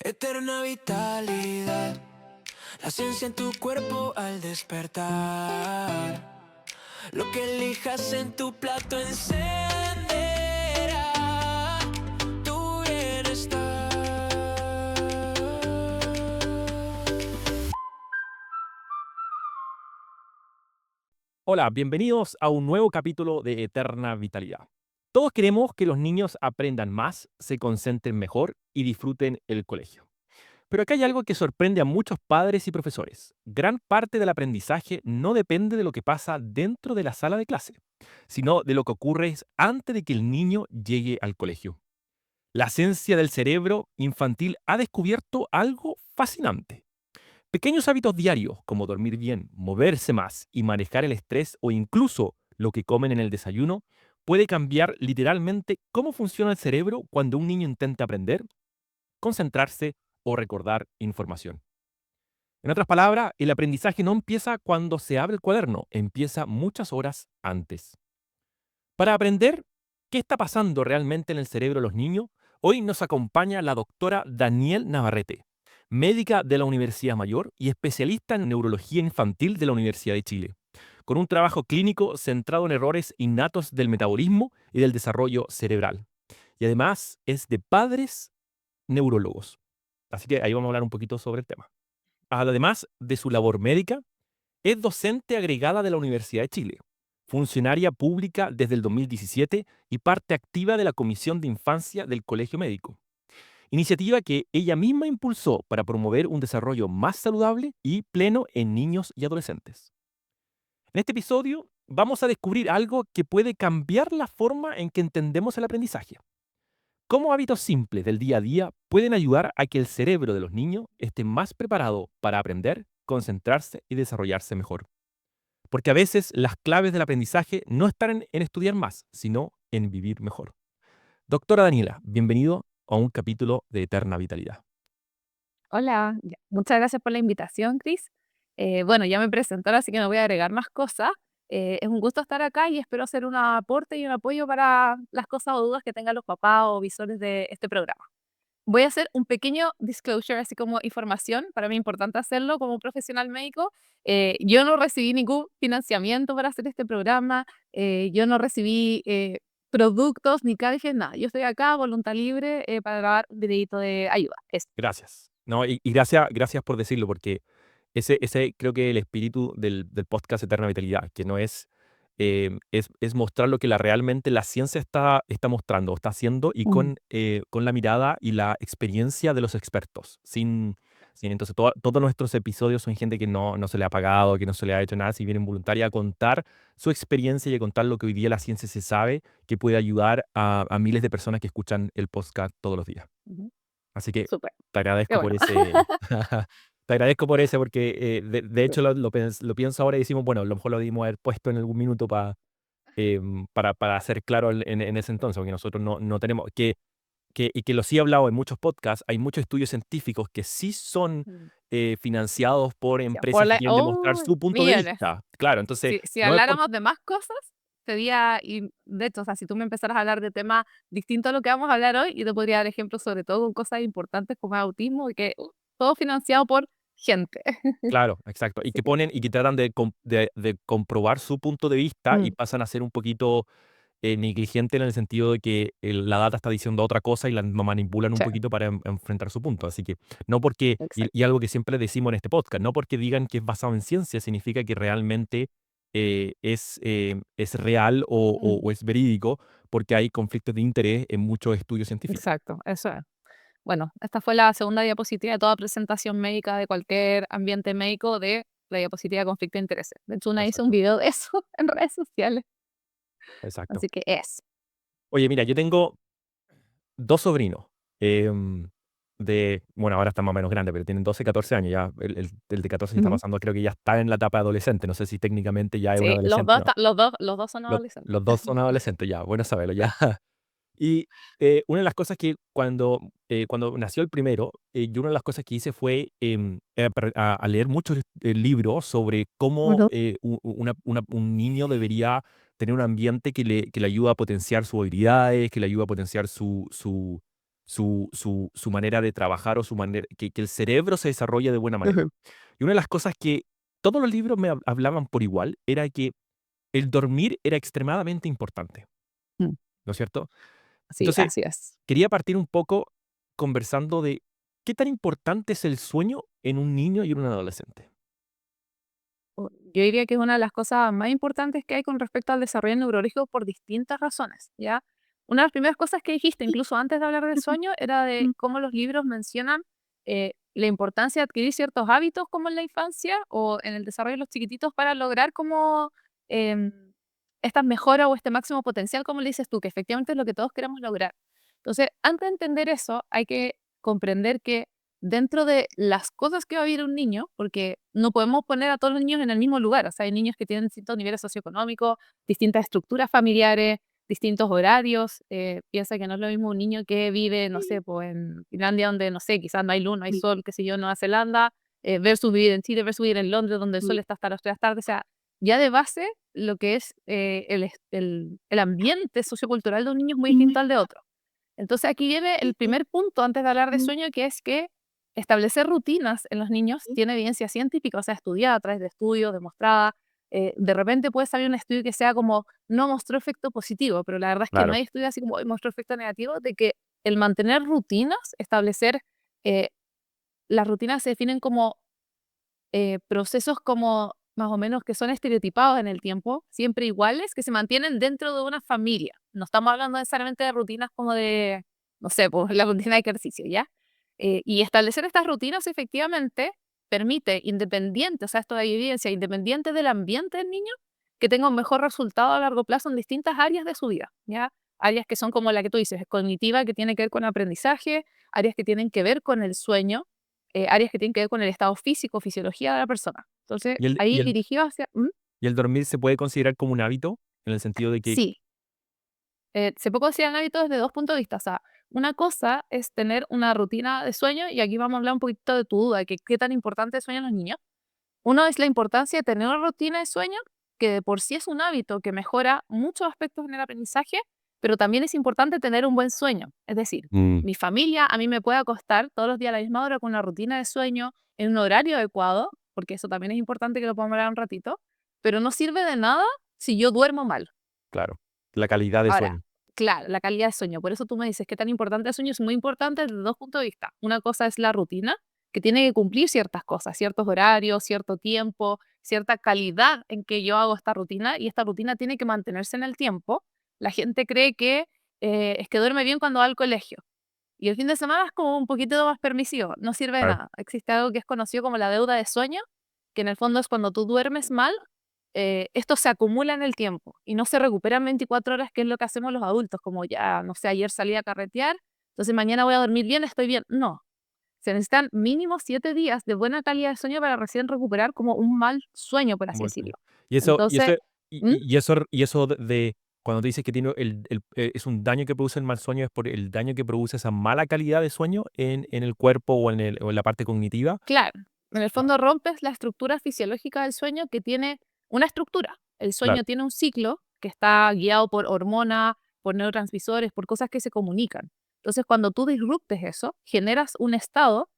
Eterna vitalidad, la ciencia en tu cuerpo al despertar. Lo que elijas en tu plato encenderá tu bienestar. Hola, bienvenidos a un nuevo capítulo de Eterna Vitalidad. Todos queremos que los niños aprendan más, se concentren mejor y disfruten el colegio. Pero acá hay algo que sorprende a muchos padres y profesores. Gran parte del aprendizaje no depende de lo que pasa dentro de la sala de clase, sino de lo que ocurre antes de que el niño llegue al colegio. La ciencia del cerebro infantil ha descubierto algo fascinante. Pequeños hábitos diarios, como dormir bien, moverse más y manejar el estrés o incluso lo que comen en el desayuno, puede cambiar literalmente cómo funciona el cerebro cuando un niño intenta aprender, concentrarse o recordar información. En otras palabras, el aprendizaje no empieza cuando se abre el cuaderno, empieza muchas horas antes. Para aprender qué está pasando realmente en el cerebro de los niños, hoy nos acompaña la doctora Daniel Navarrete, médica de la Universidad Mayor y especialista en neurología infantil de la Universidad de Chile, con un trabajo clínico centrado en errores innatos del metabolismo y del desarrollo cerebral. Y además es de padres neurólogos. Así que ahí vamos a hablar un poquito sobre el tema. Además de su labor médica, es docente agregada de la Universidad de Chile, funcionaria pública desde el 2017 y parte activa de la Comisión de Infancia del Colegio Médico, iniciativa que ella misma impulsó para promover un desarrollo más saludable y pleno en niños y adolescentes. En este episodio vamos a descubrir algo que puede cambiar la forma en que entendemos el aprendizaje. Cómo hábitos simples del día a día pueden ayudar a que el cerebro de los niños esté más preparado para aprender, concentrarse y desarrollarse mejor. Porque a veces las claves del aprendizaje no están en estudiar más, sino en vivir mejor. Doctora Daniela, bienvenido a un capítulo de Eterna Vitalidad. Hola, muchas gracias por la invitación, Cris. Bueno, ya me presentó, así que no voy a agregar más cosas. Es un gusto estar acá y espero ser un aporte y un apoyo para las cosas o dudas que tengan los papás o visores de este programa. Voy a hacer un pequeño disclosure, así como información, para mí es importante hacerlo como profesional médico. Yo no recibí ningún financiamiento para hacer este programa, yo no recibí productos ni canje, nada. Yo estoy acá, voluntad libre, para dar un videito de ayuda. Eso. Gracias. No, y gracias por decirlo, porque ese creo que el espíritu del podcast Eterna Vitalidad, que no es mostrar lo que realmente la ciencia está mostrando, está haciendo, y Mm, con la mirada y la experiencia de los expertos. Entonces, todos nuestros episodios son gente que no se le ha pagado, que no se le ha hecho nada, si vienen voluntaria a contar su experiencia y a contar lo que hoy día la ciencia se sabe, que puede ayudar a miles de personas que escuchan el podcast todos los días. ujú. Así que Súper, te qué agradezco por bueno. ese. Te agradezco por ese, porque de Sí. hecho lo pienso ahora y decimos, bueno, a lo mejor lo debimos haber puesto en algún minuto para hacer claro en ese entonces, porque nosotros no tenemos. Y que lo sí he hablado en muchos podcasts, hay muchos estudios científicos que sí son Mm. financiados por Ya, por empresas que la quieren demostrar ¡oh! su punto de Millones. vista. Claro, entonces, Si no es por. habláramos de más cosas, sería y de hecho, o sea, si tú me empezaras a hablar de temas distintos a lo que vamos a hablar hoy, yo te podría dar ejemplos, sobre todo con cosas importantes como autismo y que, todo financiado por gente. Claro, exacto. Y Así que que ponen y que tratan de comprobar su punto de vista y mm, pasan a ser un poquito negligente en el sentido de que la data está diciendo otra cosa y la manipulan un sí, poquito para enfrentar su punto. Así que no porque, y exacto. algo que siempre decimos en este podcast, no porque digan que es basado en ciencia, significa que realmente es real Mm, o es verídico, porque hay conflictos de interés en muchos estudios científicos. exacto, eso es. Bueno, esta fue la segunda diapositiva de toda presentación médica de cualquier ambiente médico de la diapositiva de conflicto de intereses. De hecho, una hizo un Exacto, video de eso en redes sociales, exacto. así que es. Oye, mira, yo tengo dos sobrinos. em, bueno, ahora están más o menos grandes, pero tienen 12, 14 años. Ya el de 14 está Ujú. pasando, creo que ya está en la etapa adolescente. No sé si técnicamente ya es un Sí, adolescente, ¿no? los 2 son adolescentes. Los dos son adolescentes ya, bueno saberlo ya. Y una de las cosas que cuando nació el primero, yo una de las cosas que hice fue a leer muchos libros sobre cómo Ujú. un niño debería tener un ambiente que le ayuda a potenciar sus habilidades, que le ayuda a potenciar su manera de trabajar o su manera, que el cerebro se desarrolle de buena manera. Ujú. Y una de las cosas que todos los libros me hablaban por igual era que el dormir era extremadamente importante, Mm, ¿no es cierto? sí, Entonces, así es. quería partir un poco conversando de qué tan importante es el sueño en un niño y en un adolescente. Yo diría que es una de las cosas más importantes que hay con respecto al desarrollo neurológico por distintas razones, ¿ya? Una de las primeras cosas que dijiste, incluso antes de hablar del sueño, era de cómo los libros mencionan la importancia de adquirir ciertos hábitos como en la infancia o en el desarrollo de los chiquititos para lograr como esta mejora o este máximo potencial, como le dices tú, que efectivamente es lo que todos queremos lograr. Entonces, antes de entender eso, hay que comprender que dentro de las cosas que va a vivir un niño, porque no podemos poner a todos los niños en el mismo lugar, o sea, hay niños que tienen distintos niveles socioeconómicos, distintas estructuras familiares, distintos horarios. Piensa que no es lo mismo un niño que vive, no sé, pues en Finlandia, donde, no sé, quizás no hay luz, no hay sol, qué sé yo, en Nueva Zelanda, versus vivir en Chile, versus vivir en Londres, donde el sol está hasta las 3 de la tarde. O sea, ya de base, lo que es el ambiente sociocultural de un niño es muy distinto al de otro. Entonces aquí viene el primer punto antes de hablar de sueño, que es que establecer rutinas en los niños tiene evidencia científica, o sea, estudiada a través de estudios, demostrada. De repente puede salir un estudio que sea como no mostró efecto positivo, pero la verdad es que no Claro. hay estudios así como "Hoy mostró efecto negativo", de que el mantener rutinas, establecer, eh, las rutinas se definen como procesos como más o menos que son estereotipados en el tiempo, siempre iguales, que se mantienen dentro de una familia. No estamos hablando necesariamente de rutinas como de, no sé, pues la rutina de ejercicio, ¿ya? Y establecer estas rutinas efectivamente permite, independiente, o sea, esto hay evidencia, independiente del ambiente del niño, que tenga un mejor resultado a largo plazo en distintas áreas de su vida, ¿ya? Áreas que son como la que tú dices, cognitiva, que tiene que ver con aprendizaje, áreas que tienen que ver con el sueño, áreas que tienen que ver con el estado físico, fisiología de la persona. Entonces, Y el, y ahí el, dirigido hacia... y el dormir se puede considerar como un hábito, en el sentido de que, Sí, se puede considerar hábito desde dos puntos de vista. O sea, una cosa es tener una rutina de sueño, y aquí vamos a hablar un poquito de tu duda, de que qué tan importante sueñan los niños. Uno es la importancia de tener una rutina de sueño, que de por sí es un hábito que mejora muchos aspectos en el aprendizaje, pero también es importante tener un buen sueño. Es decir, mm, mi familia a mí me puede acostar todos los días a la misma hora con una rutina de sueño en un horario adecuado, porque eso también es importante, que lo podamos hablar un ratito, pero no sirve de nada si yo duermo mal. claro, la calidad de Ahora, sueño. claro, la calidad de sueño. Por eso tú me dices qué tan importante el sueño. Es muy importante desde dos puntos de vista. Una cosa es la rutina, que tiene que cumplir ciertas cosas, ciertos horarios, cierto tiempo, cierta calidad en que yo hago esta rutina, y esta rutina tiene que mantenerse en el tiempo. La gente cree que es que duerme bien cuando va al colegio. Y el fin de semana es como un poquito más permisivo, no sirve de Claro. nada. Existe algo que es conocido como la deuda de sueño, que en el fondo es cuando tú duermes mal, esto se acumula en el tiempo y no se recupera en 24 horas, que es lo que hacemos los adultos, como ya, no sé, ayer salí a carretear, entonces mañana voy a dormir bien, estoy bien. No, se necesitan mínimo 7 días de buena calidad de sueño para recién recuperar como un mal sueño, por Un así buen sueño. decirlo. Y eso, y Entonces, eso, y, ¿mm? y- y eso, y eso de cuando te dices que tiene es un daño que produce el mal sueño, es por el daño que produce esa mala calidad de sueño en el cuerpo o en la parte cognitiva. Claro, en el Wow, fondo rompes la estructura fisiológica del sueño, que tiene una estructura. El claro, sueño tiene un ciclo que está guiado por hormonas, por neurotransmisores, por cosas que se comunican. Entonces, cuando tú disruptes eso, generas un estado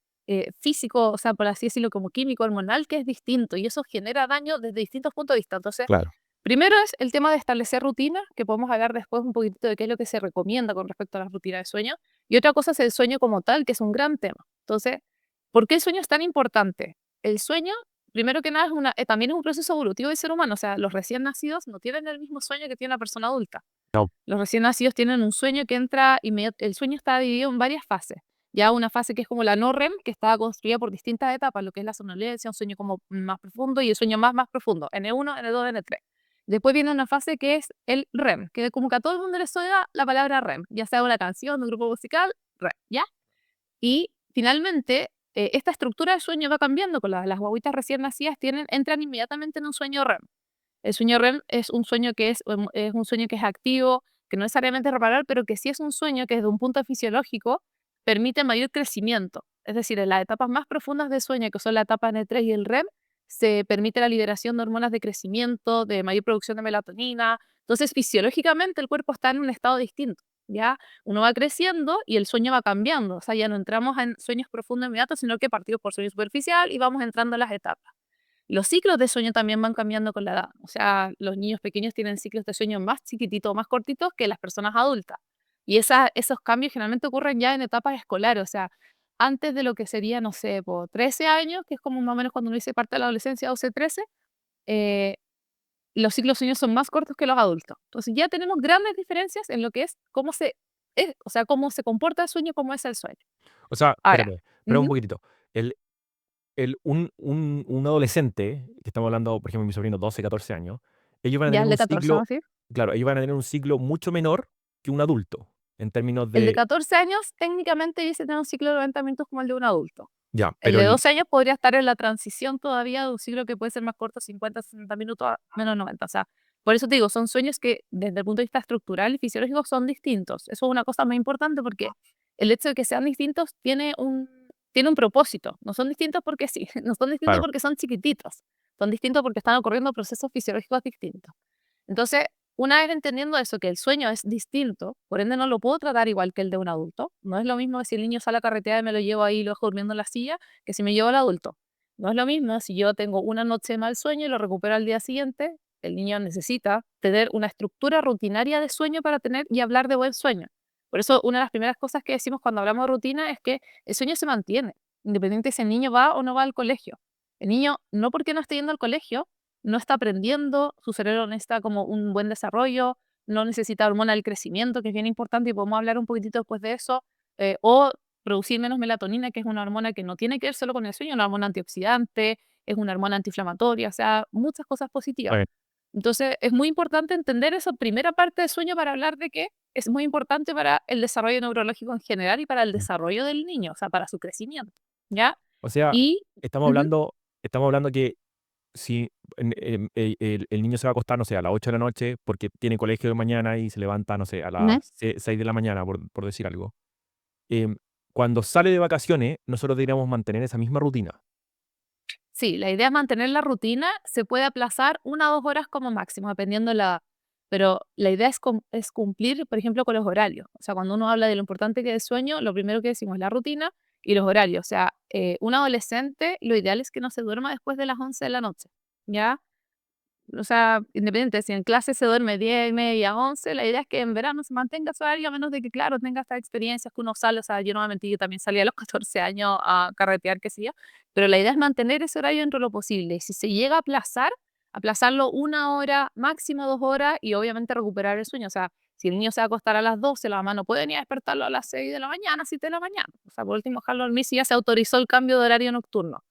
físico, o sea, por así decirlo, como químico, hormonal, que es distinto, y eso genera daño desde distintos puntos de vista. Entonces, claro. primero es el tema de establecer rutinas, que podemos hablar después un poquitito de qué es lo que se recomienda con respecto a las rutinas de sueño. Y otra cosa es el sueño como tal, que es un gran tema. Entonces, ¿por qué el sueño es tan importante? El sueño, primero que nada, también es un proceso evolutivo del ser humano. O sea, los recién nacidos no tienen el mismo sueño que tiene una persona adulta. No, Los recién nacidos tienen un sueño que entra inmediato. El sueño está dividido en varias fases. Ya una fase que es como la no REM, que está construida por distintas etapas, lo que es la somnolencia, un sueño como más profundo, y el sueño más profundo, N1, N2, N3. Después viene una fase que es el REM, que como que a todo el mundo le suena la palabra REM, ya sea una canción, un grupo musical, REM, ¿ya? Y finalmente, esta estructura del sueño va cambiando. Con las guaguitas recién nacidas entran inmediatamente en un sueño REM. El sueño REM es un sueño que es un sueño que es activo, que no necesariamente es reparar, pero que sí es un sueño que desde un punto fisiológico permite mayor crecimiento. Es decir, en las etapas más profundas del sueño, que son la etapa N3 y el REM, se permite la liberación de hormonas de crecimiento, de mayor producción de melatonina. Entonces, fisiológicamente el cuerpo está en un estado distinto. ¿ya? Uno va creciendo y el sueño va cambiando, o sea, ya no entramos en sueños profundos inmediatos, sino que partimos por sueño superficial y vamos entrando a las etapas. Los ciclos de sueño también van cambiando con la edad, o sea, los niños pequeños tienen ciclos de sueño más chiquititos, más cortitos que las personas adultas. Y esos cambios generalmente ocurren ya en etapas escolares, o sea, antes de lo que sería, no sé, por 13 años, que es como más o menos cuando uno dice parte de la adolescencia, 12, 13, eh, los ciclos de sueño son más cortos que los adultos. Entonces ya tenemos grandes diferencias en lo que es o sea, cómo se comporta el sueño, cómo es el sueño. O sea, Ahora, espera un ujú, poquitito. Un adolescente, que estamos hablando, por ejemplo, de mi sobrino, 12, 14 años, ellos van a ya tener el un de 14, ciclo, vamos a decir. claro, ellos van a tener un ciclo mucho menor que un adulto, en términos El de de, 14 años técnicamente dice tener un ciclo de 90 minutos como el de un adulto. ya, El pero de 12 años podría estar en la transición todavía de un ciclo que puede ser más corto, 50, 60 minutos a menos 90. O sea, por eso te digo, son sueños que desde el punto de vista estructural y fisiológico son distintos. Eso es una cosa muy importante porque el hecho de que sean distintos tiene un propósito. No son distintos porque sí, no son distintos claro, porque son chiquititos. Son distintos porque están ocurriendo procesos fisiológicos distintos. Entonces, una vez entendiendo eso, que el sueño es distinto, por ende no lo puedo tratar igual que el de un adulto. No es lo mismo que si el niño sale a carretear y me lo llevo ahí y lo dejo durmiendo en la silla, que si me llevo al adulto. No es lo mismo si yo tengo una noche de mal sueño y lo recupero al día siguiente. El niño necesita tener una estructura rutinaria de sueño para tener y hablar de buen sueño. Por eso, una de las primeras cosas que decimos cuando hablamos de rutina es que el sueño se mantiene, independiente si el niño va o no va al colegio. El niño, no porque no esté yendo al colegio, no está aprendiendo, su cerebro necesita como un buen desarrollo, no necesita hormona del crecimiento, que es bien importante y podemos hablar un poquitito después de eso, o producir menos melatonina, que es una hormona que no tiene que ver solo con el sueño, una hormona antioxidante, es una hormona antiinflamatoria, o sea, muchas cosas positivas. está bien. Entonces, es muy importante entender esa primera parte del sueño para hablar de que es muy importante para el desarrollo neurológico en general y para el Mm. desarrollo del niño, o sea, para su crecimiento, ¿ya? O sea, Y estamos ujú, hablando, estamos hablando que si el niño se va a acostar, no sé, a las 8 de la noche, porque tiene colegio de mañana y se levanta, no sé, a ujú. las 6 de la mañana, por decir algo. em, Cuando sale de vacaciones, nosotros deberíamos mantener esa misma rutina. Sí, la idea es mantener la rutina, se puede aplazar 1 o 2 horas como máximo, dependiendo la edad. Pero la idea es cumplir, por ejemplo, con los horarios. O sea, cuando uno habla de lo importante que es el sueño, lo primero que decimos es la rutina y los horarios. O sea, un adolescente, lo ideal es que no se duerma después de las 11 de la noche, ¿ya? O sea, independiente, si en clase se duerme 10:30, 11, la idea es que en verano se mantenga su horario, a menos de que, claro, tenga estas experiencias que uno sale, o sea, yo no voy a mentir, yo también salí a los 14 años a carretear, qué sé yo, pero la idea es mantener ese horario dentro de lo posible. Y si se llega a aplazar, aplazarlo 1 hora, máximo 2 horas, y obviamente recuperar el sueño. O sea, si el niño se va a acostar a las 12, la mamá no puede ni a despertarlo a las 6 de la mañana, 7 de la mañana. O sea, por último, dejarlo dormir si ya se autorizó el cambio de horario nocturno.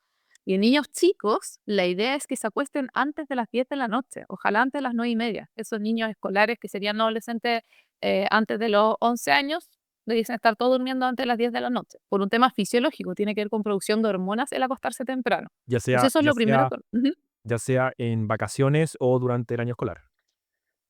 Y en niños chicos, la idea es que se acuesten antes de las 10 de la noche, ojalá antes de las 9:30. Esos niños escolares que serían adolescentes antes de los 11 años, dicen estar todos durmiendo antes de las 10 de la noche, por un tema fisiológico, tiene que ver con producción de hormonas el acostarse temprano. Ya Entonces sea, eso es ya lo primero sea, que... Ujú. ya sea en vacaciones o durante el año escolar.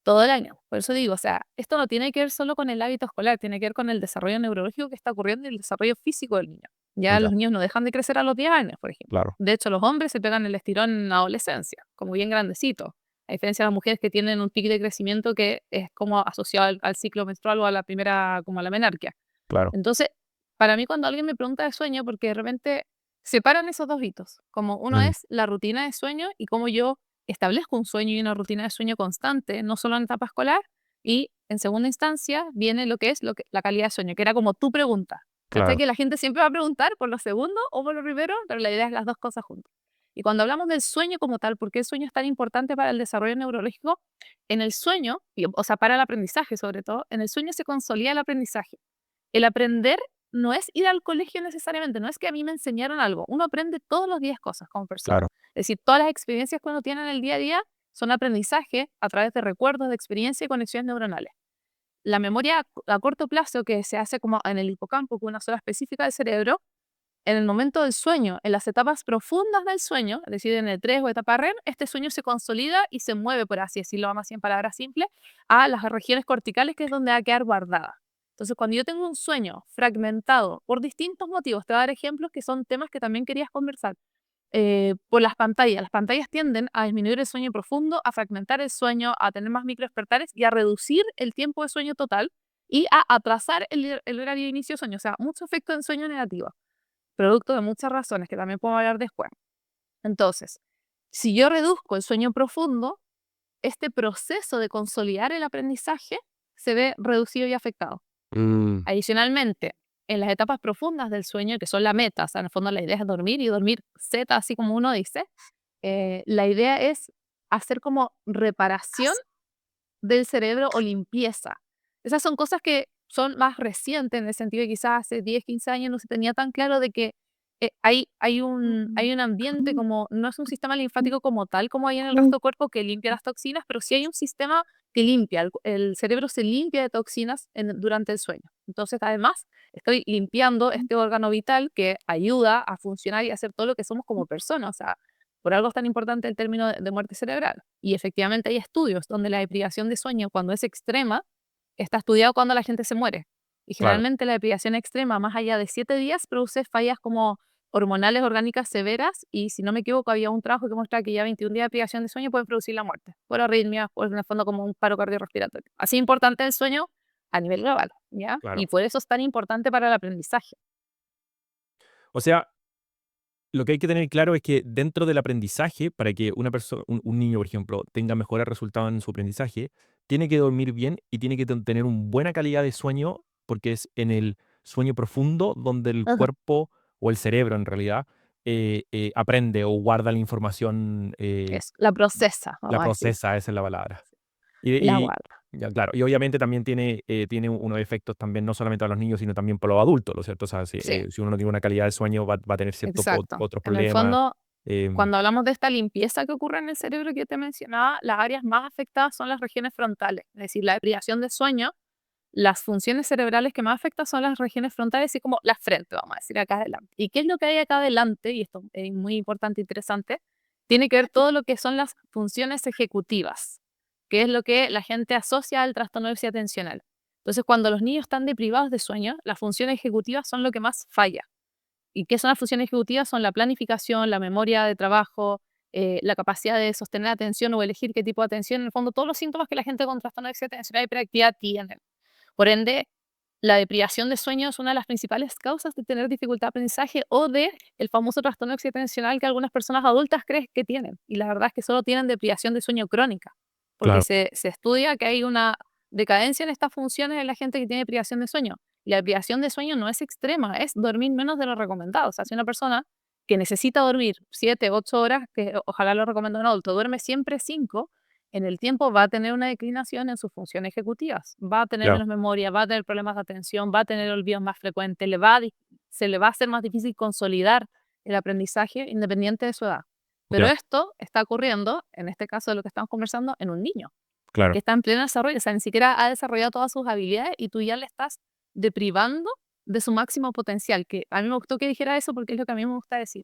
Todo el año. Por eso digo, o sea, esto no tiene que ver solo con el hábito escolar, tiene que ver con el desarrollo neurológico que está ocurriendo y el desarrollo físico del niño. Ya Ya, los niños no dejan de crecer a los 10 años, por ejemplo. claro, De hecho, los hombres se pegan el estirón en la adolescencia, como bien grandecitos. A diferencia de las mujeres que tienen un pico de crecimiento que es como asociado al ciclo menstrual o a la primera, como a la menarquia. claro. Entonces, para mí cuando alguien me pregunta de sueño, porque de repente separan esos dos hitos, como uno Mm, es la rutina de sueño y cómo yo establezco un sueño y una rutina de sueño constante, no solo en etapa escolar, y en segunda instancia viene la calidad de sueño, que era como tu pregunta. ¿Cachai? claro. Que la gente siempre va a preguntar por lo segundo o por lo primero, pero la idea es las dos cosas juntas. Y cuando hablamos del sueño como tal, ¿por qué el sueño es tan importante para el desarrollo neurológico? En el sueño, o sea, para el aprendizaje sobre todo, en el sueño se consolida el aprendizaje. El aprender no es ir al colegio necesariamente, no es que a mí me enseñaron algo. Uno aprende todos los días cosas como persona. Claro. Es decir, todas las experiencias que uno tiene en el día a día son aprendizaje a través de recuerdos, de experiencia y conexiones neuronales. La memoria a corto plazo que se hace como en el hipocampo, que es una zona específica del cerebro, en el momento del sueño, en las etapas profundas del sueño, es decir, en el 3 o etapa REM, este sueño se consolida y se mueve, por así decirlo, vamos así en palabras simples, a las regiones corticales, que es donde va a quedar guardada. Entonces, cuando yo tengo un sueño fragmentado por distintos motivos, te voy a dar ejemplos que son temas que también querías conversar. Por las pantallas tienden a disminuir el sueño profundo, a fragmentar el sueño, a tener más microdespertares y a reducir el tiempo de sueño total, y a atrasar el horario de inicio de sueño. O sea, mucho efecto en sueño negativo, producto de muchas razones que también podemos hablar después. Entonces, si yo reduzco el sueño profundo, este proceso de consolidar el aprendizaje se ve reducido y afectado. Mm, Adicionalmente, en las etapas profundas del sueño, que son la meta, o sea, en el fondo la idea es dormir y dormir Z, así como uno dice, la idea es hacer como reparación del cerebro o limpieza. Esas son cosas que son más recientes, en el sentido de quizás hace 10, 15 años no se tenía tan claro de que hay un ambiente como, no es un sistema linfático como tal, como hay en el resto del cuerpo que limpia las toxinas, pero sí hay un sistema que limpia, el cerebro se limpia de toxinas durante el sueño. Entonces, además, estoy limpiando este órgano vital que ayuda a funcionar y a hacer todo lo que somos como personas. O sea, por algo es tan importante el término de muerte cerebral. Y efectivamente hay estudios donde la deprivación de sueño, cuando es extrema, está estudiado cuando la gente se muere. Y claro. generalmente la deprivación extrema, más allá de 7 días, produce fallas como hormonales orgánicas severas. Y si no me equivoco, había un trabajo que muestra que ya 21 días de privación de sueño pueden producir la muerte, por arritmias, por en el fondo como un paro cardiorrespiratorio. Así importante el sueño a nivel global, ¿ya? Y Claro. por eso es tan importante para el aprendizaje. O sea, lo que hay que tener claro es que dentro del aprendizaje, para que un niño, por ejemplo, tenga mejores resultados en su aprendizaje, tiene que dormir bien y tiene que tener una buena calidad de sueño, porque es en el sueño profundo donde el Ajá. cuerpo o el cerebro, en realidad, aprende o guarda la información, Es la procesa, la vamos a decir. procesa, esa es la palabra. Y, La y- guarda. ya, claro, y obviamente también tiene unos efectos también no solamente para los niños, sino también para los adultos, ¿no es cierto? O sea, si, Sí, si uno no tiene una calidad de sueño, va a tener ciertos exacto. otros En el problemas. fondo, em, cuando hablamos de esta limpieza que ocurre en el cerebro que te mencionaba, las áreas más afectadas son las regiones frontales. Es decir, la deprivación de sueño, las funciones cerebrales que más afectan son las regiones frontales y como la frente, vamos a decir, acá adelante. ¿Y qué es lo que hay acá adelante? Y esto es muy importante e interesante. Tiene que ver todo lo que son las funciones ejecutivas, que es lo que la gente asocia al trastorno de déficit atencional. Entonces, cuando los niños están deprivados de sueño, las funciones ejecutivas son lo que más falla. ¿Y qué son las funciones ejecutivas? Son la planificación, la memoria de trabajo, la capacidad de sostener atención o elegir qué tipo de atención. En el fondo, todos los síntomas que la gente con trastorno de déficit atencional y hiperactividad tienen. Por ende, la deprivación de sueño es una de las principales causas de tener dificultad de aprendizaje o de el famoso trastorno de déficit atencional que algunas personas adultas creen que tienen. Y la verdad es que solo tienen deprivación de sueño crónica, porque claro, se estudia que hay una decadencia en estas funciones en la gente que tiene deprivación de sueño. Y la deprivación de sueño no es extrema, es dormir menos de lo recomendado. O sea, si una persona que necesita dormir 7, 8 horas, que ojalá lo recomiendo un adulto, duerme siempre 5, en el tiempo va a tener una declinación en sus funciones ejecutivas, va a tener claro, menos memoria, va a tener problemas de atención, va a tener olvidos más frecuentes, se le va a hacer más difícil consolidar el aprendizaje independiente de su edad. Pero ya, esto está ocurriendo, en este caso de lo que estamos conversando, en un niño que claro, está en pleno desarrollo, o sea, ni siquiera ha desarrollado todas sus habilidades y tú ya le estás deprivando de su máximo potencial, que a mí me gustó que dijera eso porque es lo que a mí me gusta decir.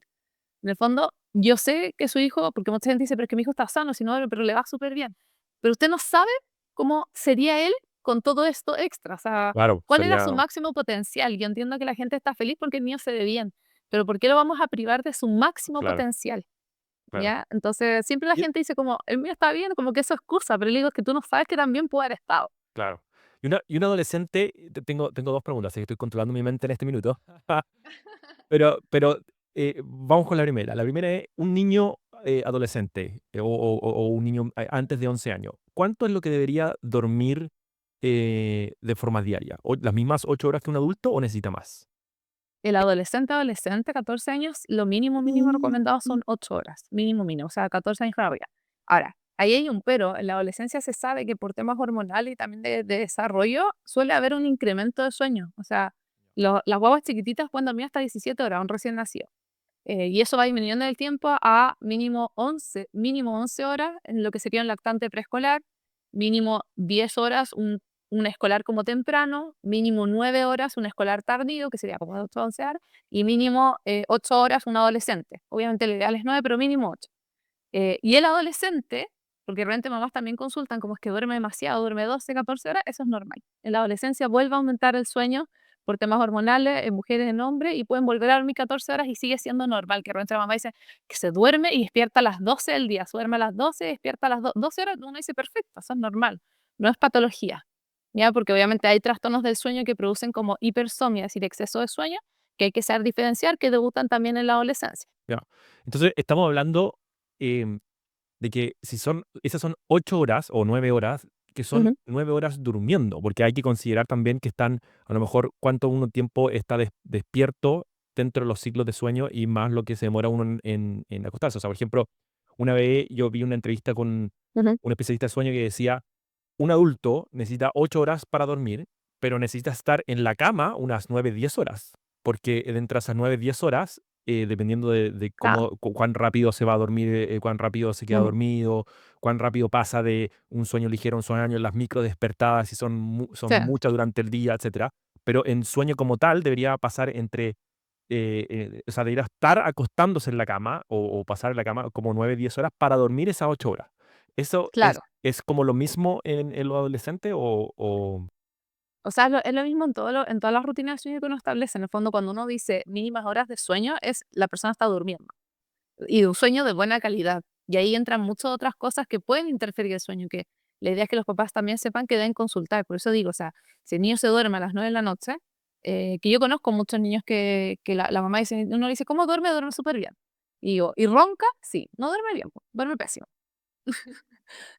En el fondo, yo sé que su hijo, porque mucha gente dice, pero es que mi hijo está sano, si no, pero le va súper bien. Pero usted no sabe cómo sería él con todo esto extra. O sea, claro, cuál era su sería, máximo potencial. Yo entiendo que la gente está feliz porque el niño se ve bien, pero ¿por qué lo vamos a privar de su máximo claro, potencial? claro. ¿Ya? Entonces, siempre la Y- gente dice como, el mío está bien, como que eso es excusa, pero le digo, es que tú no sabes que también puede haber estado. claro. Y un adolescente, tengo dos preguntas, así que estoy controlando mi mente en este minuto. Pero vamos con la primera. La primera es un niño adolescente o un niño antes de 11 años. ¿Cuánto es lo que debería dormir de forma diaria? ¿Las mismas 8 horas que un adulto o necesita más? El adolescente, 14 años, lo mínimo recomendado son 8 horas, mínimo, o sea, 14 años para arriba. Ahora, ahí hay un pero, en la adolescencia se sabe que por temas hormonales y también de desarrollo suele haber un incremento de sueño, o sea, las guaguas chiquititas pueden dormir hasta 17 horas, un recién nacido. Y eso va disminuyendo en el tiempo a mínimo 11 horas en lo que sería un lactante preescolar, mínimo 10 horas un escolar como temprano, mínimo 9 horas un escolar tardío, que sería como de 8 a 11 horas, y mínimo 8 horas un adolescente. Obviamente el ideal es 9, pero mínimo 8. Y el adolescente, porque realmente mamás también consultan como es que duerme demasiado, duerme 12, 14 horas, eso es normal. En la adolescencia vuelve a aumentar el sueño por temas hormonales en mujeres y en hombres y pueden volver a dormir 14 horas y sigue siendo normal, que realmente la mamá dice que se duerme y despierta a las 12 del día, se duerme a las 12 y despierta a las 12 horas, uno dice perfecto, eso es normal, no es patología. ¿ya? Porque obviamente hay trastornos del sueño que producen como hipersomnia, es decir, exceso de sueño, que hay que saber diferenciar, que debutan también en la adolescencia. Ya. Entonces, estamos hablando em, de que si son, esas son 8 horas o 9 horas, que son Ujú, 9 horas durmiendo, porque hay que considerar también que están, a lo mejor, cuánto uno tiempo está despierto dentro de los ciclos de sueño y más lo que se demora uno en acostarse. O sea, por ejemplo, una vez yo vi una entrevista con ujú. un especialista de sueño que decía, un adulto necesita 8 horas para dormir, pero necesita estar en la cama unas 9 10 horas, porque dentro de esas 9 10 horas, dependiendo de Ah, cómo, cuán rápido se va a dormir, cuán rápido se queda ujú, dormido, cuán rápido pasa de un sueño ligero a un sueño, las micro despertadas, si son, son sí, muchas durante el día, etcétera. Pero en sueño como tal debería pasar entre, o sea, debería estar acostándose en la cama o pasar en la cama como 9 10 horas para dormir esas 8 horas. ¿Eso claro. es como lo mismo en los adolescentes O sea, es lo mismo en en todas las rutinas de sueño que uno establece. En el fondo, cuando uno dice mínimas horas de sueño, es la persona está durmiendo. Y de un sueño de buena calidad. Y ahí entran muchas otras cosas que pueden interferir el sueño, que la idea es que los papás también sepan que deben consultar. Por eso digo, o sea, si el niño se duerme a las 9 de la noche, que yo conozco muchos niños que la mamá dice, uno le dice, ¿cómo duerme? Duerme súper bien. Y yo, ¿y ronca? Sí, no duerme bien, po, duerme pésimo.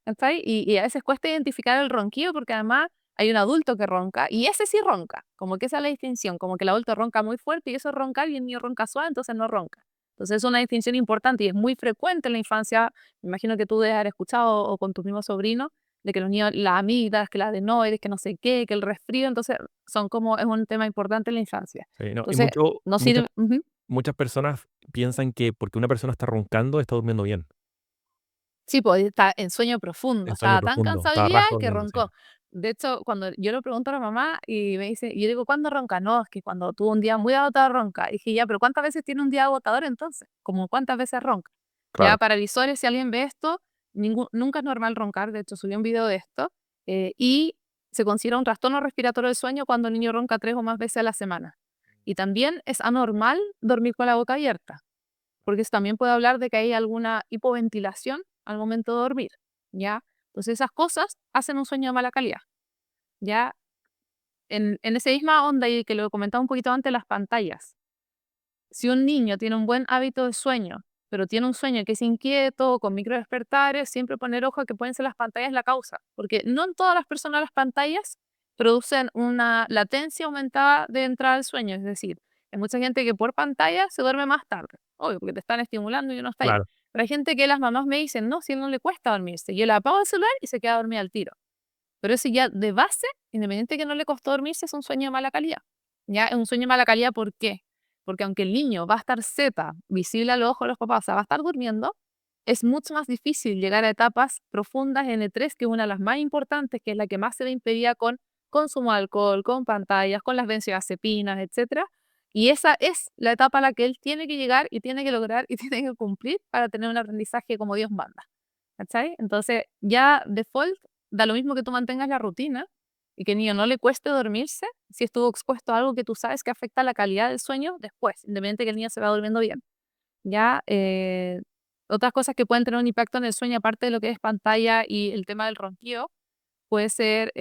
¿Cachai? Y a veces cuesta identificar el ronquido porque además hay un adulto que ronca y ese sí ronca, como que esa es la distinción, como que el adulto ronca muy fuerte y eso es roncar y el niño ronca suave, entonces no ronca. Entonces es una distinción importante y es muy frecuente en la infancia, me imagino que tú debes haber escuchado o con tus mismos sobrinos, de que los niños, las amígdalas, que la adenoides, que no sé qué, que el resfrío, entonces son como, es un tema importante en la infancia. sí, no, y Entonces, no sirve, ujú. muchas personas piensan que porque una persona está roncando, está durmiendo bien, Sí, pues está en sueño profundo, en sueño estaba tan profundo, cansado hoy está día raja que durmiendo, sí. roncó. De hecho, cuando yo le pregunto a la mamá y me dice, y yo digo, ¿cuándo ronca? No, es que cuando tuvo un día muy agotador ronca. Y dije, ya, pero ¿cuántas veces tiene un día agotador entonces? Como cuántas veces ronca. Ya Claro. para visores, si alguien ve esto, nunca es normal roncar. De hecho, subí un video de esto y se considera un trastorno respiratorio del sueño cuando el niño ronca 3 o más veces a la semana. Y también es anormal dormir con la boca abierta porque eso también puede hablar de que hay alguna hipoventilación al momento de dormir, ¿ya? Entonces esas cosas hacen un sueño de mala calidad, ¿ya? En esa misma onda y que lo comentaba un poquito antes, las pantallas. Si un niño tiene un buen hábito de sueño, pero tiene un sueño que es inquieto, con micro despertares, siempre poner ojo a que pueden ser las pantallas la causa, porque no en todas las personas las pantallas producen una latencia aumentada de entrada al sueño, es decir, hay mucha gente que por pantalla se duerme más tarde, obvio, porque te están estimulando y uno está ahí. Claro. Pero hay gente que las mamás me dicen, no, si a él no le cuesta dormirse, yo le apago el celular y se queda dormida al tiro. Pero eso ya de base, independiente de que no le costó dormirse, es un sueño de mala calidad. Ya es un sueño de mala calidad, ¿por qué? Porque aunque el niño va a estar visible a los ojos de los papás, o sea, va a estar durmiendo, es mucho más difícil llegar a etapas profundas en N3, que es una de las más importantes, que es la que más se ve impedida con consumo de alcohol, con pantallas, con las benzodiazepinas, etcétera. Y esa es la etapa a la que él tiene que llegar y tiene que lograr y tiene que cumplir para tener un aprendizaje como Dios manda. ¿Cachai? Entonces, ya default, da lo mismo que tú mantengas la rutina y que el niño no le cueste dormirse si estuvo expuesto a algo que tú sabes que afecta la calidad del sueño después, independiente de que el niño se va durmiendo bien. Ya, otras cosas que pueden tener un impacto en el sueño, aparte de lo que es pantalla y el tema del ronquido, puede ser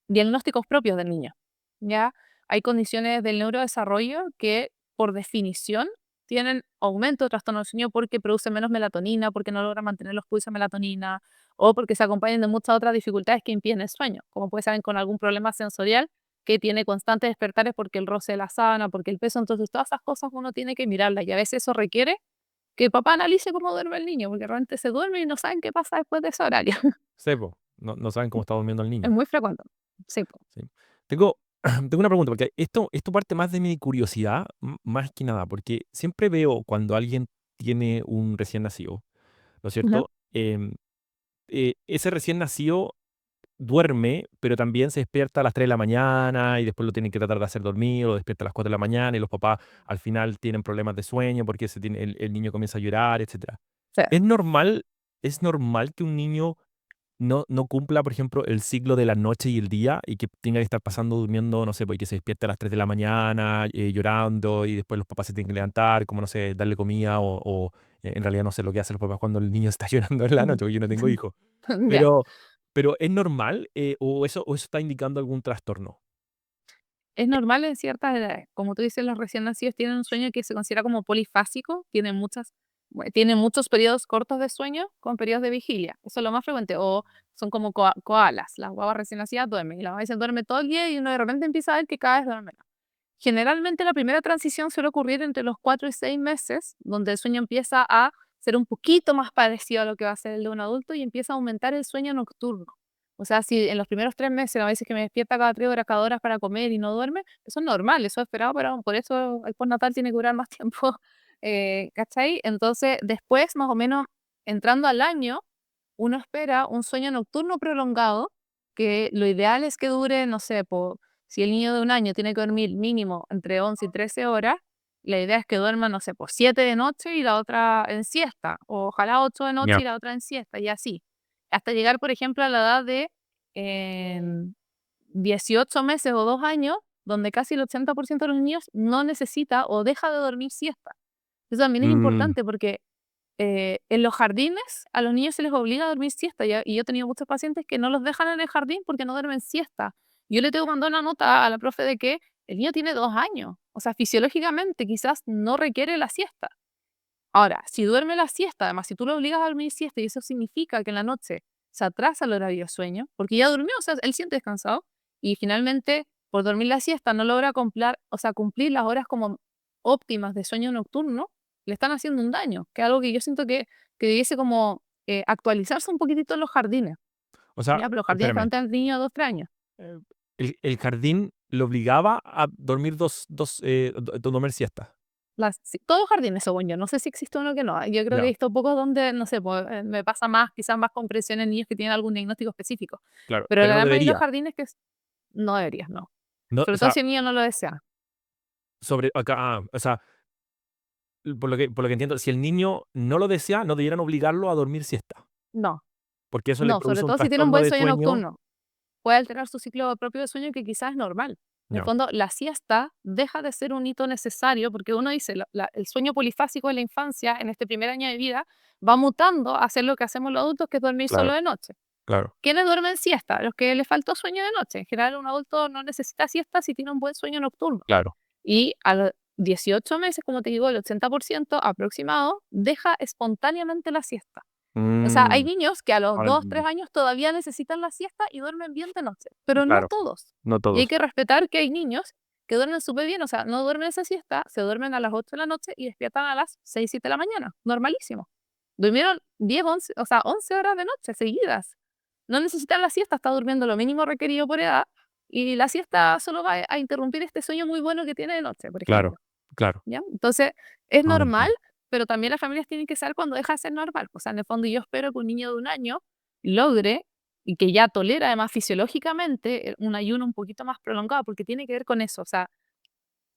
diagnósticos propios del niño. ¿Ya? Hay condiciones del neurodesarrollo que, por definición, tienen aumento de trastorno del sueño porque producen menos melatonina, porque no logran mantener los pulsos de melatonina o porque se acompañan de muchas otras dificultades que impiden el sueño, como puede ser con algún problema sensorial que tiene constantes despertares porque el roce de la sábana, porque el peso, entonces todas esas cosas uno tiene que mirarlas y a veces eso requiere que papá analice cómo duerme el niño, porque realmente se duerme y no saben qué pasa después de ese horario. Sí, po, no saben cómo está durmiendo el Es niño. muy frecuente. Sí, po. Sí. Tengo, tengo una pregunta, porque esto parte más de mi curiosidad, más que nada, porque siempre veo cuando alguien tiene un recién nacido, ¿no es Ujú. cierto? Ese recién nacido duerme, pero también se despierta a las 3 de la mañana y después lo tienen que tratar de hacer dormir, o despierta a las 4 de la mañana y los papás al final tienen problemas de sueño porque el niño comienza a llorar, etcétera. Sí. ¿Es normal, es normal que un niño no cumpla, por ejemplo, el ciclo de la noche y el día y que tenga que estar pasando durmiendo, no sé, porque se despierte a las 3 de la mañana llorando y después los papás se tienen que levantar, como no sé, darle comida en realidad no sé lo que hacen los papás cuando el niño está llorando en la Ujú. noche, porque yo no tengo hijos? Ya. Pero, Pero ¿es normal o eso está indicando algún trastorno? Es normal en ciertas edades. Como tú dices, los recién nacidos tienen un sueño que se considera como polifásico, tienen muchos periodos cortos de sueño con periodos de vigilia. Eso es lo más frecuente. O son como koalas. Las guaguas recién nacidas duermen y la mamá dice duerme todo el día y uno de repente empieza a ver que cada vez duerme menos. Generalmente la primera transición suele ocurrir entre los 4 y 6 meses, donde el sueño empieza a ser un poquito más parecido a lo que va a ser el de un adulto y empieza a aumentar el sueño nocturno. O sea, si en los primeros 3 meses a veces que me despierta cada 3 horas, cada hora para comer y no duerme, eso es normal, eso es esperado, pero por eso el postnatal tiene que durar más tiempo, ¿cachai? Entonces, después, más o menos, entrando al año, uno espera un sueño nocturno prolongado, que lo ideal es que dure, no sé, si el niño de un año tiene que dormir mínimo entre 11 y 13 horas, la idea es que duerma, no sé, 7 de noche y la otra en siesta, o ojalá 8 de noche Ya. y la otra en siesta, y así. Hasta llegar, por ejemplo, a la edad de em, 18 meses o 2 años, donde casi el 80% de los niños no necesita o deja de dormir siesta. Eso también es Mm, importante porque en los jardines a los niños se les obliga a dormir siesta y yo he tenido muchos pacientes que no los dejan en el jardín porque no duermen siesta. Yo le tengo que mandar una nota a la profe de que el niño tiene 2 años, o sea, fisiológicamente quizás no requiere la siesta. Ahora, si duerme la siesta, además, si tú lo obligas a dormir siesta y eso significa que en la noche se atrasa el horario de sueño, porque ya durmió, o sea, él siente descansado y finalmente por dormir la siesta no logra cumplir las horas como óptimas de sueño nocturno, le están haciendo un daño, que es algo que yo siento que debiese como actualizarse un poquitito en los jardines, o sea, ya, pero los jardines que espérame. van al niño de 2, 3 años. eh, el jardín lo obligaba a dormir dormir siesta. Sí, todos los jardines, según yo. No sé si existe uno que no. Yo creo que he Ya, visto pocos donde, no sé, pues, me pasa más, quizás más comprensión en niños que tienen algún diagnóstico específico. claro, Pero pero la no gran mayoría de los debería. jardines no deberías, no. No, o Sobre todo sea, si el niño no lo desea. o sea, por lo que entiendo, si el niño no lo desea, no debieran obligarlo a dormir siesta, No, porque eso le no, sobre produce un todo si tiene un trastorno buen de sueño sueño. nocturno. Puede alterar su ciclo propio de sueño que quizás es normal. En el No, fondo, la siesta deja de ser un hito necesario porque uno dice, el sueño polifásico en la infancia, en este primer año de vida, va mutando a hacer lo que hacemos los adultos, que es dormir solo claro, de noche. claro, ¿Quiénes duermen siesta? Los que les faltó sueño de noche. En general, un adulto no necesita siesta si tiene un buen sueño nocturno. claro. Y a los 18 meses, como te digo, el 80% aproximado deja espontáneamente la siesta. O sea, hay Mm, niños que a los ahora 2, 3 entiendo. años todavía necesitan la siesta y duermen bien de noche, pero no Claro, todos. no Y hay todos. que respetar que hay niños que duermen súper bien, o sea, no duermen esa siesta, se duermen a las 8 de la noche y despiertan a las 6, 7 de la mañana, normalísimo. Durmieron 10, 11, o sea, 11 horas de noche seguidas. No necesitan la siesta, está durmiendo lo mínimo requerido por edad y la siesta solo va a interrumpir este sueño muy bueno que tiene de noche, por Claro, ejemplo. claro. ¿Ya? Entonces, es Ahora normal, entiendo. pero también las familias tienen que saber cuando deja de ser normal. O sea, en el fondo yo espero que un niño de un año logre y que ya tolera además fisiológicamente un ayuno un poquito más prolongado, porque tiene que ver con eso, o sea,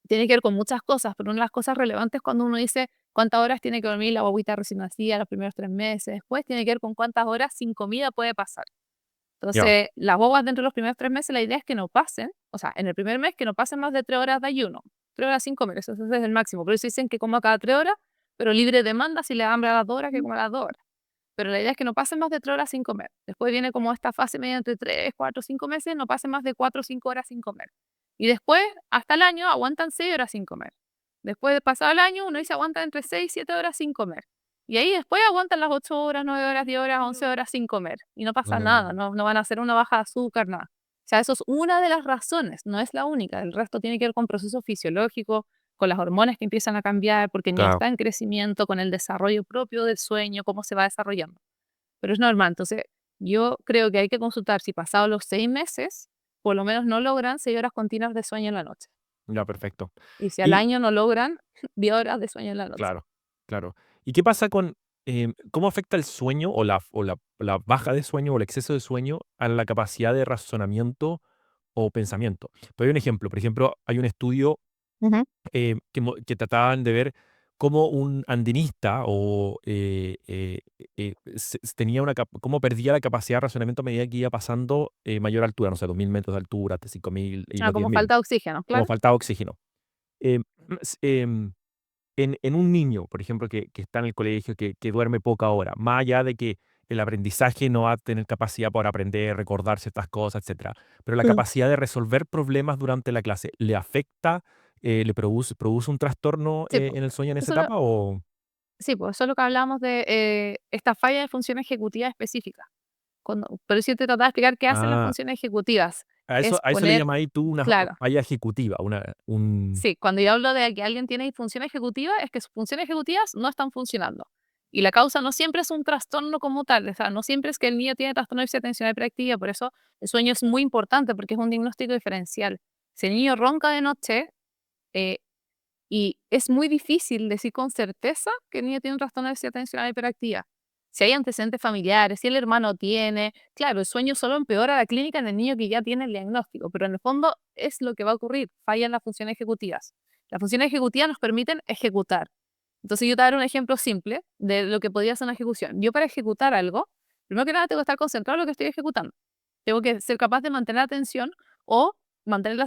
tiene que ver con muchas cosas, pero una de las cosas relevantes cuando uno dice cuántas horas tiene que dormir la guagüita recién nacida los primeros 3 meses, después tiene que ver con cuántas horas sin comida puede pasar. Ya, Entonces, las guaguas dentro de los primeros 3 meses, la idea es que no pasen, o sea, en el primer mes que no pasen más de 3 horas de ayuno, 3 horas sin comer, eso es el máximo. Por eso dicen que coma cada 3 horas, pero libre demanda, si le da hambre a las 2 horas, que coma a las 2 horas. Pero la idea es que no pasen más de 3 horas sin comer. Después viene como esta fase media entre 3, 4, 5 meses, no pasen más de 4 o 5 horas sin comer. Y después, hasta el año, aguantan 6 horas sin comer. Después de pasado el año, uno dice aguanta entre 6 y 7 horas sin comer. Y ahí después aguantan las 8 horas, 9 horas, 10 horas, 11 horas sin comer. Y no pasa nada, mm, no van a hacer una baja de azúcar, nada. O sea, eso es una de las razones, no es la única. El resto tiene que ver con procesos fisiológicos, con las hormonas que empiezan a cambiar, porque el niño claro. está en crecimiento, con el desarrollo propio del sueño, cómo se va desarrollando. Pero es normal. Entonces, yo creo que hay que consultar si pasados los 6 meses, por lo menos no logran 6 horas continuas de sueño en la noche. Ya, perfecto. Y si al Y año no logran 10 horas de sueño en la noche. claro, claro. ¿Y qué pasa cómo afecta el sueño o la baja de sueño o el exceso de sueño a la capacidad de razonamiento o pensamiento? Te doy un ejemplo. Por ejemplo, hay un estudio Ujú. que trataban de ver cómo un andinista tenía cómo perdía la capacidad de razonamiento a medida que iba pasando mayor altura, no sé, 2000 metros de altura, hasta 5000 y Ah, los como 10.000, falta de oxígeno, como claro. faltaba oxígeno. Em, s- em, en un niño, por ejemplo, que está en el colegio, que duerme poca hora, más allá de que el aprendizaje no va a tener capacidad para aprender, recordar ciertas cosas, etcétera. Pero la Mm. capacidad de resolver problemas durante la clase, ¿le afecta, produce un trastorno Sí, po. en el sueño en esa Eso lo etapa o...? sí, pues, eso es lo que hablamos de, esta falla de función ejecutiva específica. Por eso yo te trataba de explicar qué hacen las Ah, funciones ejecutivas. a Es eso, a eso le poner llamáis tú una claro, falla ejecutiva, un... sí, cuando yo hablo de que alguien tiene disfunción ejecutiva, es que sus funciones ejecutivas no están funcionando. Y la causa no siempre es un trastorno como tal, o sea, no siempre es que el niño tiene trastorno de déficit atencional hiperactividad, por eso el sueño es muy importante porque es un diagnóstico diferencial. Si el niño ronca de noche, eh, y es muy difícil decir con certeza que el niño tiene un trastorno de déficit atencional hiperactiva. Si hay antecedentes familiares, si el hermano tiene, claro, el sueño solo empeora la clínica en el niño que ya tiene el diagnóstico, pero en el fondo es lo que va a ocurrir, fallan las funciones ejecutivas. Las funciones ejecutivas nos permiten ejecutar. Entonces yo te voy a dar un ejemplo simple de lo que podría ser una ejecución. Yo para ejecutar algo, primero que nada tengo que estar concentrado en lo que estoy ejecutando. Tengo que ser capaz de mantener atención o mantener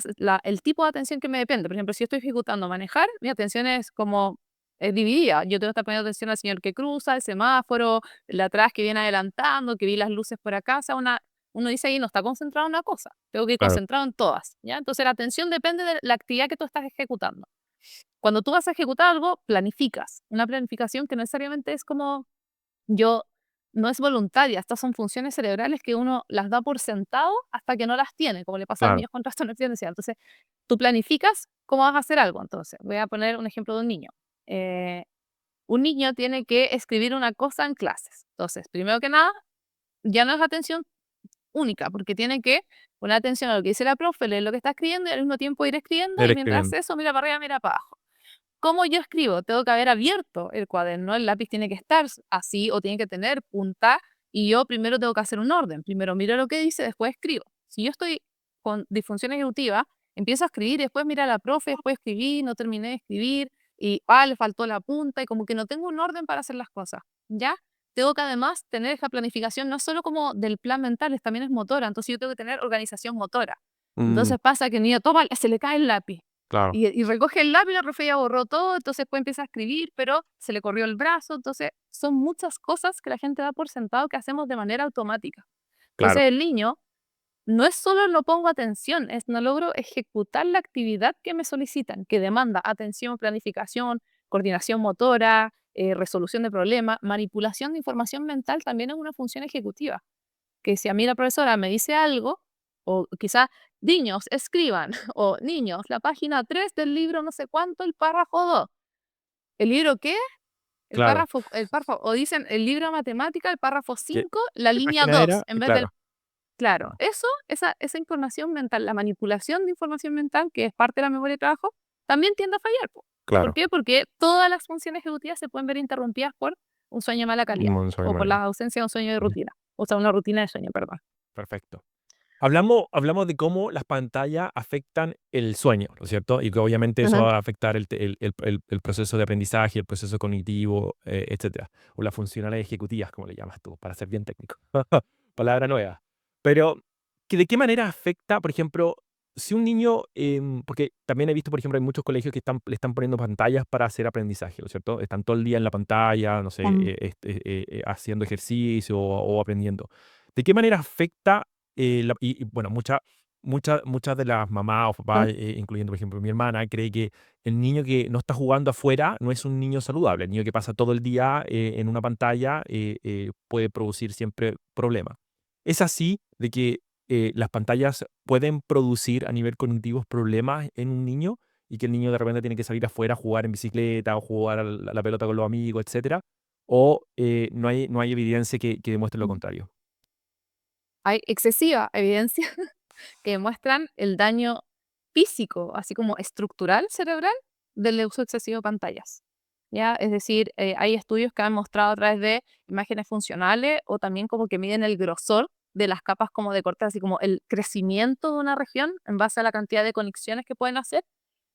el tipo de atención que me depende. Por ejemplo, si yo estoy ejecutando manejar, mi atención es como dividida. Yo tengo que estar poniendo atención al señor que cruza, el semáforo, el de atrás que viene adelantando, que vi las luces por acá. O sea, uno dice ahí no está concentrado en una cosa. Tengo que ir Claro, concentrado en todas. ¿Ya? Entonces la atención depende de la actividad que tú estás ejecutando. Cuando tú vas a ejecutar algo, planificas. Una planificación que no necesariamente es como yo no es voluntaria, estas son funciones cerebrales que uno las da por sentado hasta que no las tiene, como le pasa a los claro, niños con trastorno de déficit atencional. Entonces, tú planificas cómo vas a hacer algo. Entonces, voy a poner un ejemplo de un niño. Eh, un niño tiene que escribir una cosa en clases. Entonces, primero que nada, ya no es atención única, porque tiene que poner atención a lo que dice la profe, leer lo que está escribiendo y al mismo tiempo ir escribiendo ir y mientras escribiendo. hace eso, mira para arriba, mira para abajo. ¿Cómo yo escribo? Tengo que haber abierto el cuaderno, el lápiz tiene que estar así o tiene que tener punta y yo primero tengo que hacer un orden. Primero miro lo que dice, después escribo. Si yo estoy con disfunción ejecutiva, empiezo a escribir, después mira a la profe, después escribí, no terminé de escribir y le faltó la punta y como que no tengo un orden para hacer las cosas. ¿Ya? Tengo que además tener esa planificación no solo como del plan mental, también es motora. Entonces yo tengo que tener organización motora. Mm, Entonces pasa que el niño toma, se le cae el lápiz claro, y recoge el lápiz, la profe ya borró todo, entonces después empieza a escribir, pero se le corrió el brazo, entonces son muchas cosas que la gente da por sentado que hacemos de manera automática. claro, Entonces el niño no es solo no pongo atención, es no logro ejecutar la actividad que me solicitan, que demanda atención, planificación, coordinación motora, resolución de problemas, manipulación de información mental también es una función ejecutiva que si a mí la profesora me dice algo, o quizás niños, escriban, o niños, la página 3 del libro no sé cuánto, el párrafo 2. ¿El libro qué? claro. El párrafo, o dicen el libro de matemática, el párrafo ¿Qué, 5 la qué línea página 2 era? en vez del... Claro, Claro, claro, esa información mental, la manipulación de información mental, que es parte de la memoria de trabajo, también tiende a fallar, po. ¿Por claro. qué? Porque todas las funciones ejecutivas se pueden ver interrumpidas por un sueño de mala calidad, Un sueño o por malo. la ausencia de un sueño de Ujú, rutina, o sea, una rutina de sueño, perdón. perfecto. Hablamos de cómo las pantallas afectan el sueño, ¿no es cierto? Y que obviamente eso Ajá. va a afectar el proceso de aprendizaje, el proceso cognitivo, etcétera. O las funcionales ejecutivas, como le llamas tú, para ser bien técnico. Palabra nueva. Pero, ¿de qué manera afecta, por ejemplo, si un niño, porque también he visto, por ejemplo, hay muchos colegios que le están poniendo pantallas para hacer aprendizaje, ¿no es cierto? Están todo el día en la pantalla, no sé, haciendo ejercicio o aprendiendo. ¿De qué manera afecta bueno, muchas de las mamás o Ujú. papás, incluyendo, por ejemplo, mi hermana, cree que el niño que no está jugando afuera no es un niño saludable. El niño que pasa todo el día en una pantalla puede producir siempre problemas. ¿Es así de que las pantallas pueden producir a nivel cognitivo problemas en un niño y que el niño de repente tiene que salir afuera a jugar en bicicleta o jugar a la pelota con los amigos, etcétera? ¿O no hay evidencia que demuestre lo Ujú. contrario? Hay excesiva evidencia que demuestran el daño físico, así como estructural cerebral, del uso excesivo de pantallas. ¿Ya? Es decir, hay estudios que han mostrado a través de imágenes funcionales o también como que miden el grosor de las capas como de corteza, así como el crecimiento de una región en base a la cantidad de conexiones que pueden hacer,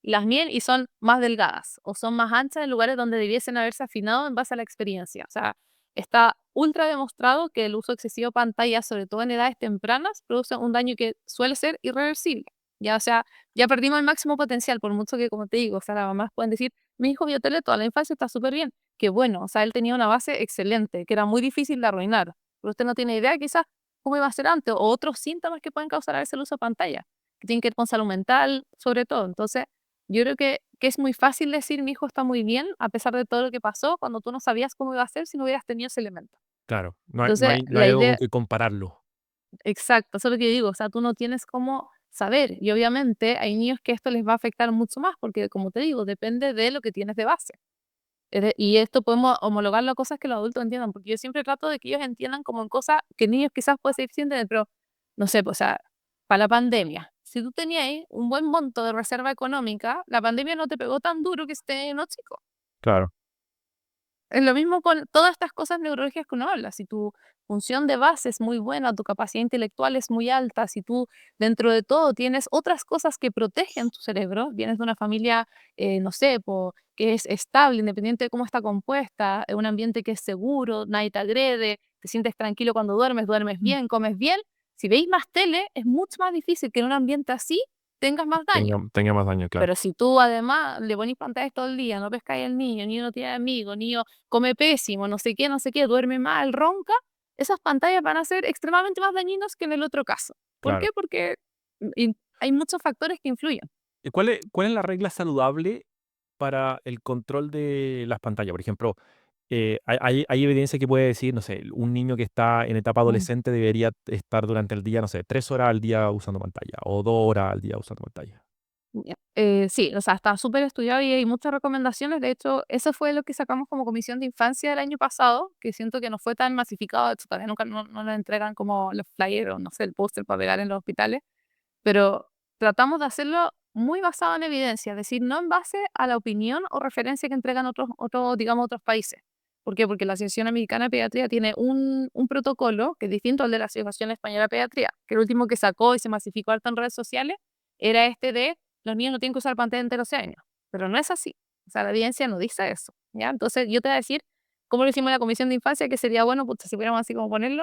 y las miden y son más delgadas o son más anchas en lugares donde debiesen haberse afinado en base a la experiencia. O sea, está ultra demostrado que el uso excesivo de pantallas, sobre todo en edades tempranas, produce un daño que suele ser irreversible. Ya, o sea, ya perdimos el máximo potencial, por mucho que, como te digo, o sea, las mamás pueden decir, mi hijo vio tele toda la infancia, está súper bien. Que bueno, o sea, él tenía una base excelente, que era muy difícil de arruinar. pero usted no tiene idea quizás cómo iba a ser antes, o otros síntomas que pueden causar a veces el uso de pantalla, que tienen que ver con salud mental, sobre todo. Entonces, yo creo que es muy fácil decir mi hijo está muy bien, a pesar de todo lo que pasó, cuando tú no sabías cómo iba a ser si no hubieras tenido ese elemento. Claro, Entonces, no la hay algo con idea, que compararlo. exacto, eso es lo que yo digo, o sea, tú no tienes cómo saber, y obviamente hay niños que esto les va a afectar mucho más, porque como te digo, depende de lo que tienes de base. Y esto podemos homologarlo a cosas que los adultos entiendan, porque yo siempre trato de que ellos entiendan como en cosas que niños quizás pueden ser deficientes, pero no sé, pues, o sea, para la pandemia, si tú tenías ahí un buen monto de reserva económica, la pandemia no te pegó tan duro que esté no chico. Claro, Es lo mismo con todas estas cosas neurológicas que uno habla. Si tu función de base es muy buena, tu capacidad intelectual es muy alta, si tú dentro de todo tienes otras cosas que protegen tu cerebro, vienes de una familia, no sé, que es estable, independiente de cómo está compuesta, un ambiente que es seguro, nadie te agrede, te sientes tranquilo cuando duermes bien, comes bien. Si veis más tele, es mucho más difícil que en un ambiente así tengas más daño. tenga más daño, claro. Pero si tú además le ponís pantallas todo el día, no pescáis al niño, niño no tiene amigos, niño come pésimo, no sé qué, duerme mal, ronca, esas pantallas van a ser extremadamente más dañinas que en el otro caso. ¿Por Claro. qué? Porque hay muchos factores que influyen. ¿Y cuál es la regla saludable para el control de las pantallas? Por ejemplo, hay evidencia que puede decir, no sé, un niño que está en etapa Mm. adolescente debería estar durante el día, no sé, 3 horas al día usando pantalla o 2 horas al día usando pantalla. Ya. Sí, o sea, está súper estudiado y hay muchas recomendaciones. De hecho, eso fue lo que sacamos como comisión de infancia el año pasado, que siento que no fue tan masificado. De hecho, todavía nunca no nos entregan como los flyers o no sé, el póster para pegar en los hospitales. Pero tratamos de hacerlo muy basado en evidencia, es decir, no en base a la opinión o referencia que entregan digamos, otros países. ¿Por qué? Porque la Asociación Americana de Pediatría tiene un protocolo que es distinto al de la Asociación Española de Pediatría, que el último que sacó y se masificó harto en redes sociales era este de los niños no tienen que usar pantalla entre los años. Pero no es así. O sea, la evidencia no dice eso. ¿Ya? Entonces, yo te voy a decir cómo lo hicimos en la Comisión de Infancia, que sería bueno, pues, si pudiéramos así como ponerlo,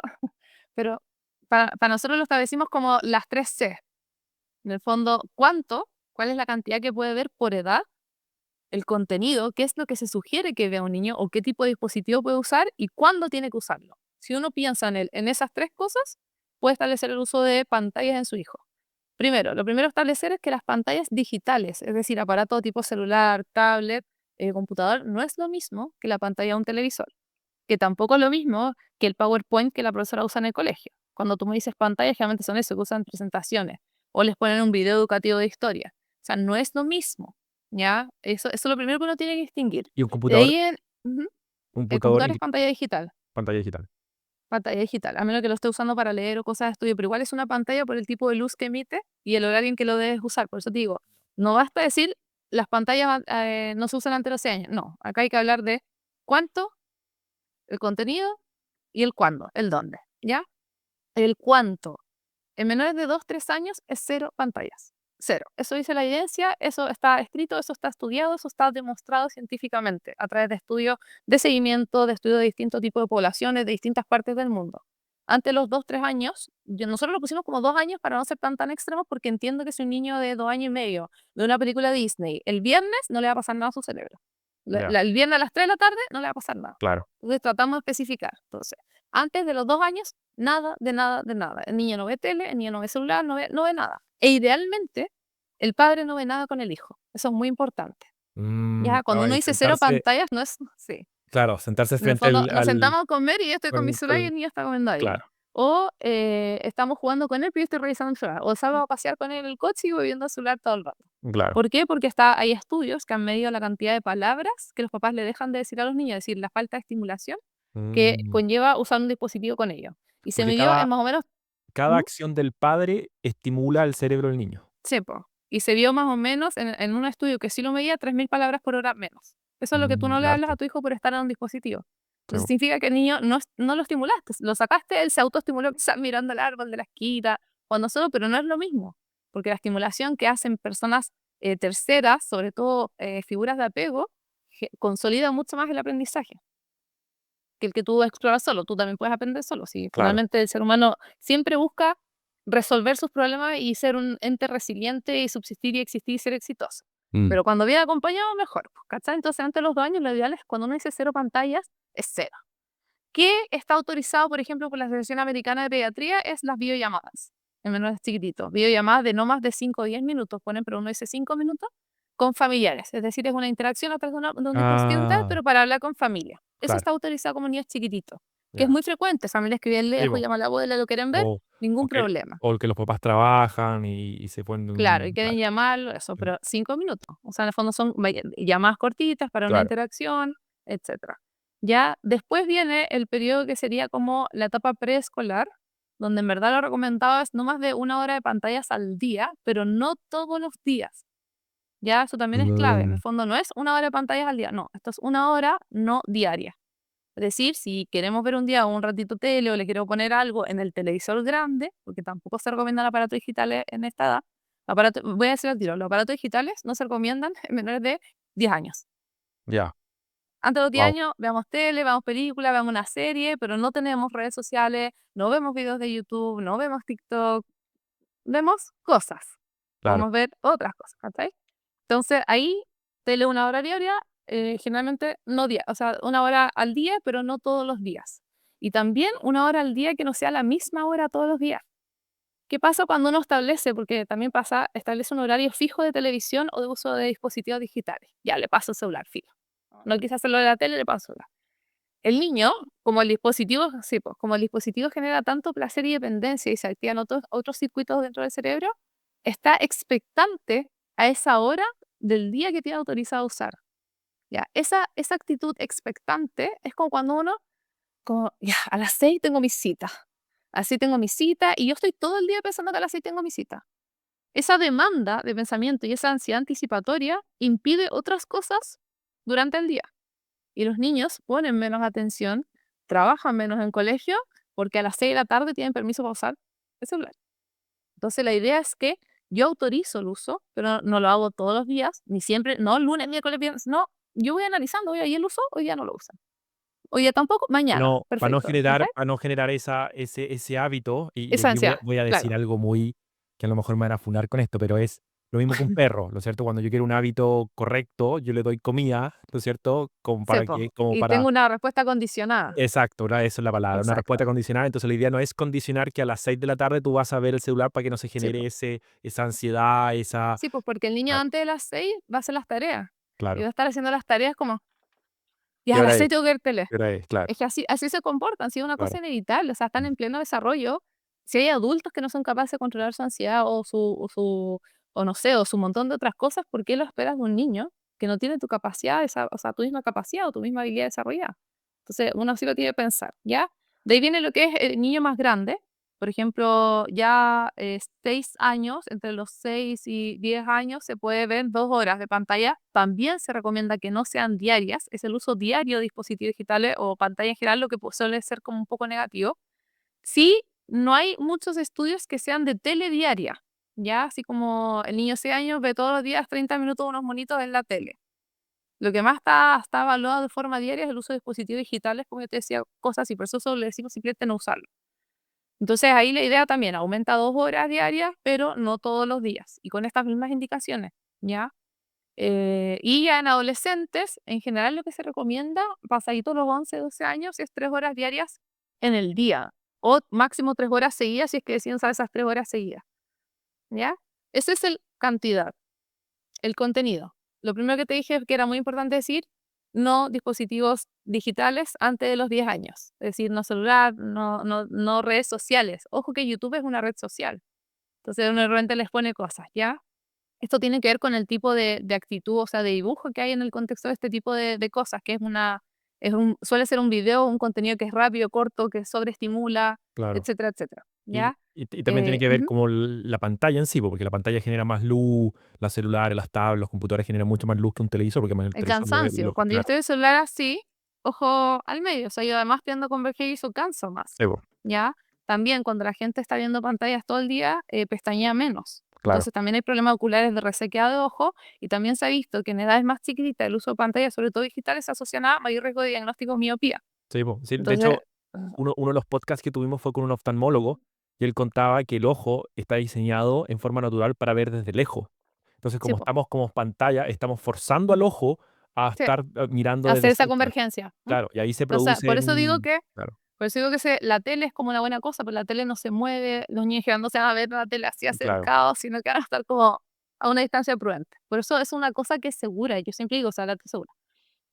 pero para nosotros lo establecimos como las 3 C. En el fondo, cuál es la cantidad que puede ver por edad, el contenido, qué es lo que se sugiere que vea un niño o qué tipo de dispositivo puede usar y cuándo tiene que usarlo. Si uno piensa en esas 3 cosas, puede establecer el uso de pantallas en su hijo. Primero, lo primero a establecer es que las pantallas digitales, es decir, aparato tipo celular, tablet, computador, no es lo mismo que la pantalla de un televisor, que tampoco es lo mismo que el PowerPoint que la profesora usa en el colegio. Cuando tú me dices pantallas, generalmente son eso, que usan presentaciones o les ponen un video educativo de historia. O sea, no es lo mismo, ¿ya? Eso es lo primero que uno tiene que distinguir. ¿Y un De computador? ahí ujú, Un el computador computador y es pantalla digital. pantalla digital. Pantalla digital, a menos que lo esté usando para leer o cosas de estudio, pero igual es una pantalla por el tipo de luz que emite y el horario en que lo debes usar. Por eso te digo, no basta decir las pantallas no se usan ante los 6 años. No, acá hay que hablar de cuánto, el contenido y el cuándo, el dónde, ¿ya? El cuánto. En menores de 2 3 años es 0 pantallas. 0. Eso dice la evidencia, eso está escrito, eso está estudiado, eso está demostrado científicamente a través de estudios de seguimiento, de estudios de distintos tipos de poblaciones, de distintas partes del mundo. Ante los 2 3 años, nosotros lo pusimos como 2 años para no ser tan extremos, porque entiendo que si un niño de 2 años y medio ve una película Disney el viernes, no le va a pasar nada a su cerebro. Ya, El viernes a las 3 de la tarde no le va a pasar nada. claro. Entonces tratamos de especificar. Entonces, antes de los 2 años, nada, de nada, de nada. El niño no ve tele, el niño no ve celular, no ve nada. E idealmente, el padre no ve nada con el hijo. Eso es muy importante. Ya, cuando uno Y dice 0 sentarse, pantallas, no es, sí. claro, sentarse En el frente fondo, nos sentamos a comer y yo estoy con mi celular y con el niño está comiendo ahí. claro, O estamos jugando con él, pero yo estoy revisando el celular. O salgo a pasear con él en el coche y voy viendo el celular todo el rato. claro. ¿Por qué? Porque hay estudios que han medido la cantidad de palabras que los papás le dejan de decir a los niños, es decir, la falta de estimulación que Mm, conlleva usar un dispositivo con ellos. Y se porque midió en más o menos, cada ¿mm? acción del padre estimula el cerebro del niño. Sí, po. Y se vio más o menos en un estudio que sí lo medía 3.000 palabras por hora menos. Eso es lo que tú no le hablas Harto. a tu hijo por estar en un dispositivo. Sí, Entonces significa que el niño no lo estimulaste, lo sacaste, él se autoestimuló quizás mirando el árbol de la esquina, cuando solo, pero no es lo mismo, porque la estimulación que hacen personas terceras, sobre todo figuras de apego, consolida mucho más el aprendizaje que el que tú exploras solo. Tú también puedes aprender solo. Si claro. finalmente el ser humano siempre busca resolver sus problemas y ser un ente resiliente y subsistir y existir y ser exitoso. Mm, Pero cuando viene acompañado, mejor, pues, ¿cachai? Entonces, antes de los 2 años, lo ideal es cuando uno dice 0 pantallas, es 0. ¿Qué está autorizado, por ejemplo, por la Asociación Americana de Pediatría? Es las videollamadas en menores chiquititos. Videollamadas de no más de 5 o 10 minutos, ponen, pero uno dice 5 minutos, con familiares. Es decir, es una interacción a través de un dispositivo y tal, Ah, pero para hablar con familia. Eso claro, está autorizado como niños chiquititos, que es ya. muy frecuente. Familias que viven Sí, lejos, po. llaman a la abuela, lo quieren ver, O, ningún problema. o que los papás trabajan y se Claro, y ponen. quieren Vale. llamarlo, eso, Mm, pero 5 minutos. O sea, en el fondo son llamadas cortitas para una claro. interacción, etcétera. Ya después viene el periodo que sería como la etapa preescolar, donde en verdad lo recomendado es no más de 1 hora de pantallas al día, pero no todos los días. Ya eso también es clave. En el Mm, fondo no es 1 hora de pantallas al día, no, esto es 1 hora no diaria. Es decir, si queremos ver un día un ratito tele o le quiero poner algo en el televisor grande, porque tampoco se recomiendan aparatos digitales en esta edad, voy a decir al tiro, los aparatos digitales no se recomiendan en menores de 10 años. ya. Antes de los 10 Wow, años veamos tele, veamos películas, veamos una serie, pero no tenemos redes sociales, no vemos videos de YouTube, no vemos TikTok, vemos cosas. claro. Podemos ver otras cosas, ¿cachai? Entonces ahí tele 1 hora diaria, generalmente no día, o sea, 1 hora al día, pero no todos los días. Y también 1 hora al día que no sea la misma hora todos los días. ¿Qué pasa cuando uno establece? Porque también pasa, establece un horario fijo de televisión o de uso de dispositivos digitales. Ya le paso el celular, fijo. No quise hacerlo de la tele, le paso el celular. El niño, como el dispositivo, sí, pues, como el dispositivo genera tanto placer y dependencia y se activan otros circuitos dentro del cerebro, está expectante a esa hora del día que tiene autorizado usar. Ya, esa actitud expectante es como cuando uno, como, ya, a las 6 tengo mi cita. Así tengo mi cita y yo estoy todo el día pensando que a las 6 tengo mi cita. Esa demanda de pensamiento y esa ansiedad anticipatoria impide otras cosas durante el día. Y los niños ponen menos atención, trabajan menos en colegio, porque a las 6 de la tarde tienen permiso para usar el celular. Entonces la idea es que yo autorizo el uso, pero no lo hago todos los días, ni siempre, no lunes, miércoles, viernes, no, yo voy analizando, hoy ayer lo usó, hoy ya no lo usa. Hoy ya tampoco, mañana, perfecto, ¿cachai? Para no generar ese hábito, y Esa aquí ansiedad, voy a decir claro, algo muy, que a lo mejor me van a funar con esto, pero es lo mismo que un perro, ¿no es cierto? Cuando yo quiero un hábito correcto, yo le doy comida, ¿no es cierto? sepo. Como Y para, tengo una respuesta condicionada, exacto, eso es la palabra, una respuesta exacto. condicionada. Entonces la idea no es condicionar que a las 6 de la tarde tú vas a ver el celular para que no se Sí, genere po. esa ansiedad, Sí, pues porque el niño Claro, antes de las 6 va a hacer las tareas. Y va claro. a estar haciendo las tareas como, ya ¿Qué a hora las es? 6 tengo que ver tele. ¿Qué hora es? Claro, Es que así se comportan, sí, es una claro. cosa inevitable, o sea, están Mm, en pleno desarrollo. Si hay adultos que no son capaces de controlar su ansiedad o no sé, o su montón de otras cosas, ¿por qué lo esperas de un niño que no tiene tu capacidad, o sea, tu misma capacidad o tu misma habilidad desarrollada? Entonces, uno sí lo tiene que pensar, ¿ya? De ahí viene lo que es el niño más grande, por ejemplo, ya 6 años, entre los 6 y 10 años, se puede ver 2 horas de pantalla. También se recomienda que no sean diarias, es el uso diario de dispositivos digitales o pantalla en general lo que suele ser como un poco negativo. Sí, no hay muchos estudios que sean de telediaria, ¿ya? Así como el niño de 6 años ve todos los días 30 minutos unos monitos en la tele. Lo que más está evaluado de forma diaria es el uso de dispositivos digitales, como yo te decía, cosas y por eso solo le decimos simplemente no usarlo. Entonces ahí la idea también aumenta 2 horas diarias, pero no todos los días y con estas mismas indicaciones, ¿ya? Y ya en adolescentes, en general lo que se recomienda, pasaditos los 11 12 años, es 3 horas diarias en el día o máximo 3 horas seguidas si es que deciden usar esas 3 horas seguidas, ¿ya? Ese es el cantidad, el contenido. Lo primero que te dije que era muy importante decir, no dispositivos digitales antes de los 10 años. Es decir, no celular, no redes sociales. Ojo que YouTube es una red social. Entonces uno de repente les pone cosas, ¿ya? Esto tiene que ver con el tipo de actitud, o sea, de dibujo que hay en el contexto de este tipo de cosas, que suele ser un video, un contenido que es rápido, corto, que sobreestimula, claro. etcétera, etcétera. Y, ¿Ya? y también tiene que ver Ujú. como la pantalla en sí, porque la pantalla genera más luz, las celulares, las tablets, los computadores generan mucho más luz que un televisor, porque más el El televisor cansancio. Cuando yo claro, estoy en el celular así, ojo al medio. O sea, yo además tiendo a converger y eso canso más. sí, po, ¿Ya? También cuando la gente está viendo pantallas todo el día, pestañea menos. claro. Entonces también hay problemas oculares de resequedad de ojo y también se ha visto que en edades más chiquititas el uso de pantallas, sobre todo digitales, se asocia a mayor riesgo de diagnóstico de miopía. Sí, po. Sí, de Entonces, hecho, uno de los podcasts que tuvimos fue con un oftalmólogo y él contaba que el ojo está diseñado en forma natural para ver desde lejos. Entonces, sí, como po. estamos como pantalla, estamos forzando al ojo a Sí, estar mirando desde hacer esa cerca. convergencia, ¿no? Claro, y ahí se Entonces, por eso digo producen. que Claro, la tele es como una buena cosa, pero la tele no se mueve, los niños no se van a ver la tele así claro. acercados, sino que van a estar como a una distancia prudente. Por eso es una cosa que es segura, yo siempre digo, o sea, la tele es segura.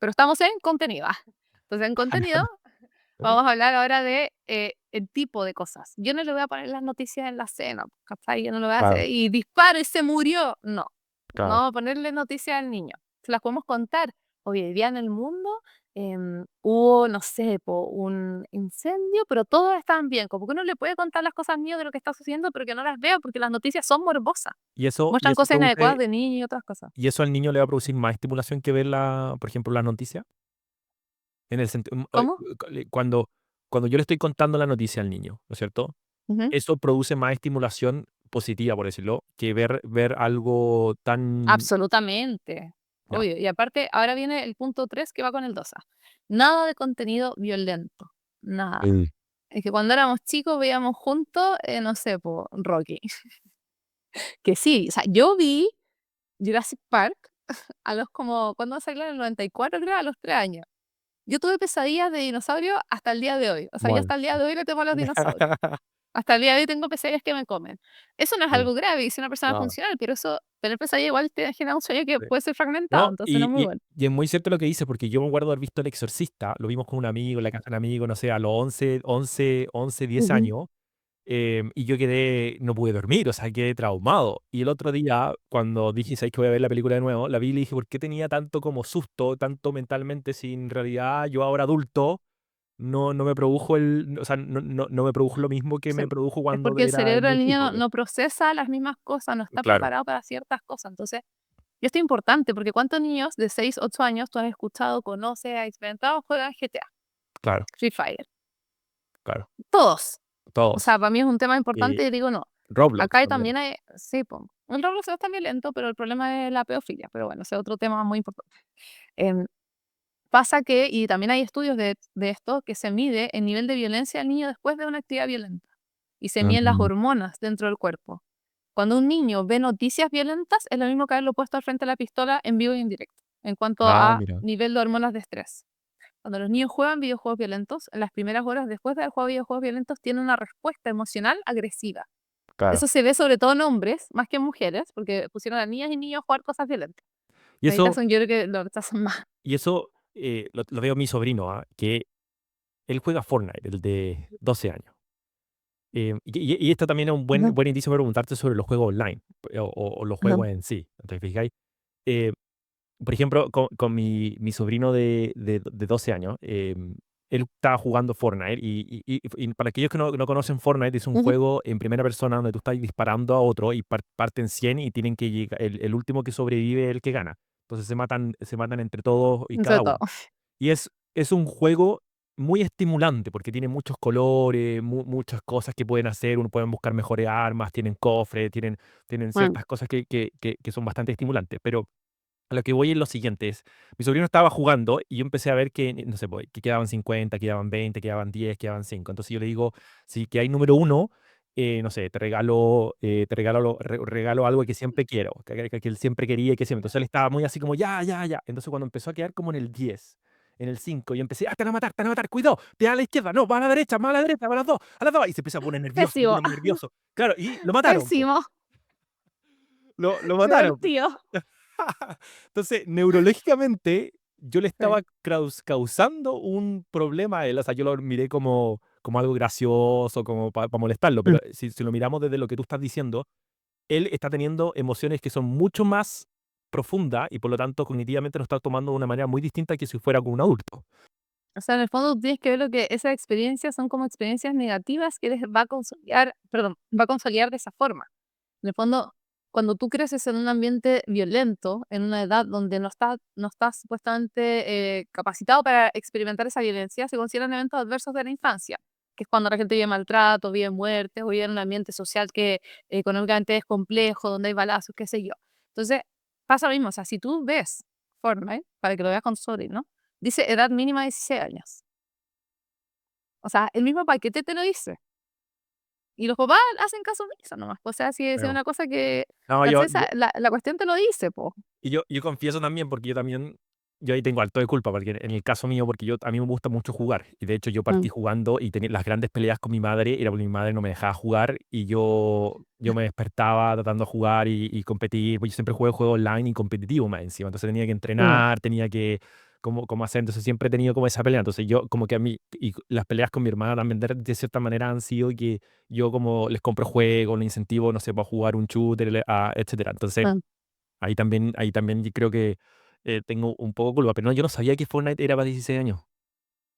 Pero estamos en contenido. Entonces, en contenido vamos a hablar ahora de el tipo de cosas. Yo no le voy a poner las noticias en la cena, ¿cachai? Yo no lo voy a hacer Claro, y disparo y se murió. No, no claro. vamos a ponerle noticias al niño. Se las podemos contar. Hoy día en el mundo hubo, no sé, un incendio, pero todos están bien. Como que uno le puede contar las cosas al niño de lo que está sucediendo, pero que no las vea porque las noticias son morbosas. Y eso y Muestran eso cosas inadecuadas produce de niños y otras cosas. y eso al niño le va a producir más estimulación que ver la, por ejemplo, la noticia. En el sentido, ¿Cómo? cuando yo le estoy contando la noticia al niño, ¿no es cierto? Ujú. Eso produce más estimulación positiva, por decirlo, que ver algo tan Absolutamente. ya. Obvio. Y aparte, ahora viene el punto 3 que va con el 2. Nada de contenido violento. Nada. Mm. Es que cuando éramos chicos veíamos juntos, no sé, Rocky. Que sí, o sea, yo vi Jurassic Park a los como, ¿cuándo salió? En el 94, creo, a los 3 años. Yo tuve pesadillas de dinosaurios hasta el día de hoy. O sea, yo Bueno. hasta el día de hoy le temo a los dinosaurios. Hasta el día de hoy tengo pesadillas que me comen. Eso no es Sí. algo grave y soy una persona No, funcional, pero eso, tener pesadilla igual te genera un sueño que sí. puede ser fragmentado, No, entonces no es y muy y bueno. y es muy cierto lo que dices, porque yo me acuerdo haber visto El Exorcista, lo vimos con un amigo, en la casa de un amigo, no sé, a los 10 Ujú. años. Y yo quedé, no pude dormir, o sea, quedé traumado. Y el otro día, cuando dije, ¿sabes que voy a ver la película de nuevo? La vi y le dije, ¿por qué tenía tanto como susto, tanto mentalmente, si en realidad yo ahora adulto no me produjo o sea, no me produjo lo mismo que Sí. me produjo Es cuando porque el era cerebro muy del niño chico? no procesa las mismas cosas, no está Claro, preparado para ciertas cosas. Entonces, y esto es importante porque ¿cuántos niños de 6, 8 años tú has escuchado, conoces, has experimentado, juegan GTA, claro, Free Fire? claro, Todos. O todos. sea, para mí es un tema Y importante y digo no. Roblox Acá también. también hay, sí, el Roblox no es tan violento, pero el problema es la pedofilia. Pero bueno, ese es otro tema muy importante. Em, Pasa que, y también hay estudios de esto, que se mide el nivel de violencia del niño después de una actividad violenta. Y se miden las Ujú. hormonas dentro del cuerpo. Cuando un niño ve noticias violentas, es lo mismo que haberlo puesto al frente de la pistola en vivo y en directo, en cuanto Ah, a mira, nivel de hormonas de estrés. Cuando los niños juegan videojuegos violentos, en las primeras horas después de haber jugado videojuegos violentos, tienen una respuesta emocional agresiva. claro. Eso se ve sobre todo en hombres, más que en mujeres, porque pusieron a niñas y niños a jugar cosas violentas. Y En mi eso caso, yo creo que lo rechazan más. y eso, lo veo en mi sobrino, que él juega Fortnite, el de 12 años. Y esto también es un Ujú, buen indicio para preguntarte sobre los juegos online, o los ujú, juegos en sí, ¿te fijáis? Eh, por ejemplo, con mi sobrino de 12 años, él estaba jugando Fortnite, y para aquellos que no conocen Fortnite, es un ujú. juego en primera persona donde tú estás disparando a otro y parten 100 y tienen que llegar el último que sobrevive es el que gana. Entonces se matan entre todos y Entre cada todo. uno. Y es un juego muy estimulante porque tiene muchos colores, muchas cosas que pueden hacer, uno pueden buscar mejores armas, tienen cofres, tienen Mm, ciertas cosas que son bastante estimulantes. Pero a lo que voy es lo siguiente, mi sobrino estaba jugando y yo empecé a ver que, no sé, pues, que quedaban 50, quedaban 20, quedaban 10, quedaban 5. Entonces yo le digo, si que hay número uno, no sé, regalo algo que siempre quiero, que él siempre quería y que siempre. Entonces él estaba muy así como, ya, ya, ya. Entonces cuando empezó a quedar como en el 10, en el 5, yo empecé, te van a matar, cuidado, te dan a la izquierda, no, van a la derecha, van a la derecha, van a las dos. Y se empieza a poner nervioso, se pésimo. pone muy nervioso. Claro, y lo mataron, po. Pésimo. Lo mataron. Divertido. Entonces, neurológicamente, yo le Sí. estaba causando un problema a él. O sea, yo lo miré como algo gracioso, como para molestarlo. Mm. Pero si lo miramos desde lo que tú estás diciendo, él está teniendo emociones que son mucho más profundas y por lo tanto cognitivamente lo está tomando de una manera muy distinta que si fuera con un adulto. O sea, en el fondo tú tienes que ver lo que esas experiencias son como experiencias negativas que les va a consolidar, perdón, va a consolidar de esa forma. En el fondo, cuando tú creces en un ambiente violento, en una edad donde no estás supuestamente capacitado para experimentar esa violencia, se consideran eventos adversos de la infancia, que es cuando la gente vive maltrato, vive muerte, o vive en un ambiente social que económicamente es complejo, donde hay balazos, qué sé yo. Entonces, pasa lo mismo. O sea, si tú ves Fortnite, para que lo veas con Sori, ¿no? Dice edad mínima 16 años. O sea, el mismo paquete te lo dice. Y los papás hacen caso omiso nomás, o sea, si es Bueno, una cosa que, no, ¿cachai? Esa la cuestión te lo dice, po. yo confieso también, porque yo también yo ahí tengo alto de culpa, porque en el caso mío, porque a mí me gusta mucho jugar. Y de hecho yo Mm, partí jugando y tenía las grandes peleas con mi madre, era porque mi madre no me dejaba jugar y yo me despertaba tratando de jugar y competir. Pues yo siempre juego juegos online y competitivo más encima. Entonces tenía que mm, entrenar, tenía que cómo hacer. Entonces siempre he tenido como esa pelea. Entonces yo como que a mí, y las peleas con mi hermana también de cierta manera han sido que yo como les compro juegos, les incentivo, no sé, para jugar un shooter, etcétera. Entonces mm, ahí también yo creo que tengo un poco de culpa, pero no, yo no sabía que Fortnite era para 16 años.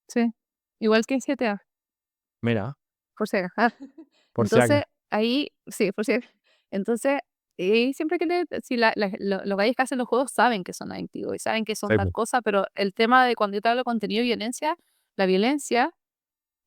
sí. Igual que GTA, Mira, por si acaso. por si Entonces, acaso. ahí sí, por si entonces, siempre que si los gallos que hacen los juegos saben que son adictivos y saben que son Sí, tal po. cosa, pero el tema de cuando yo te hablo de contenido y violencia, la violencia,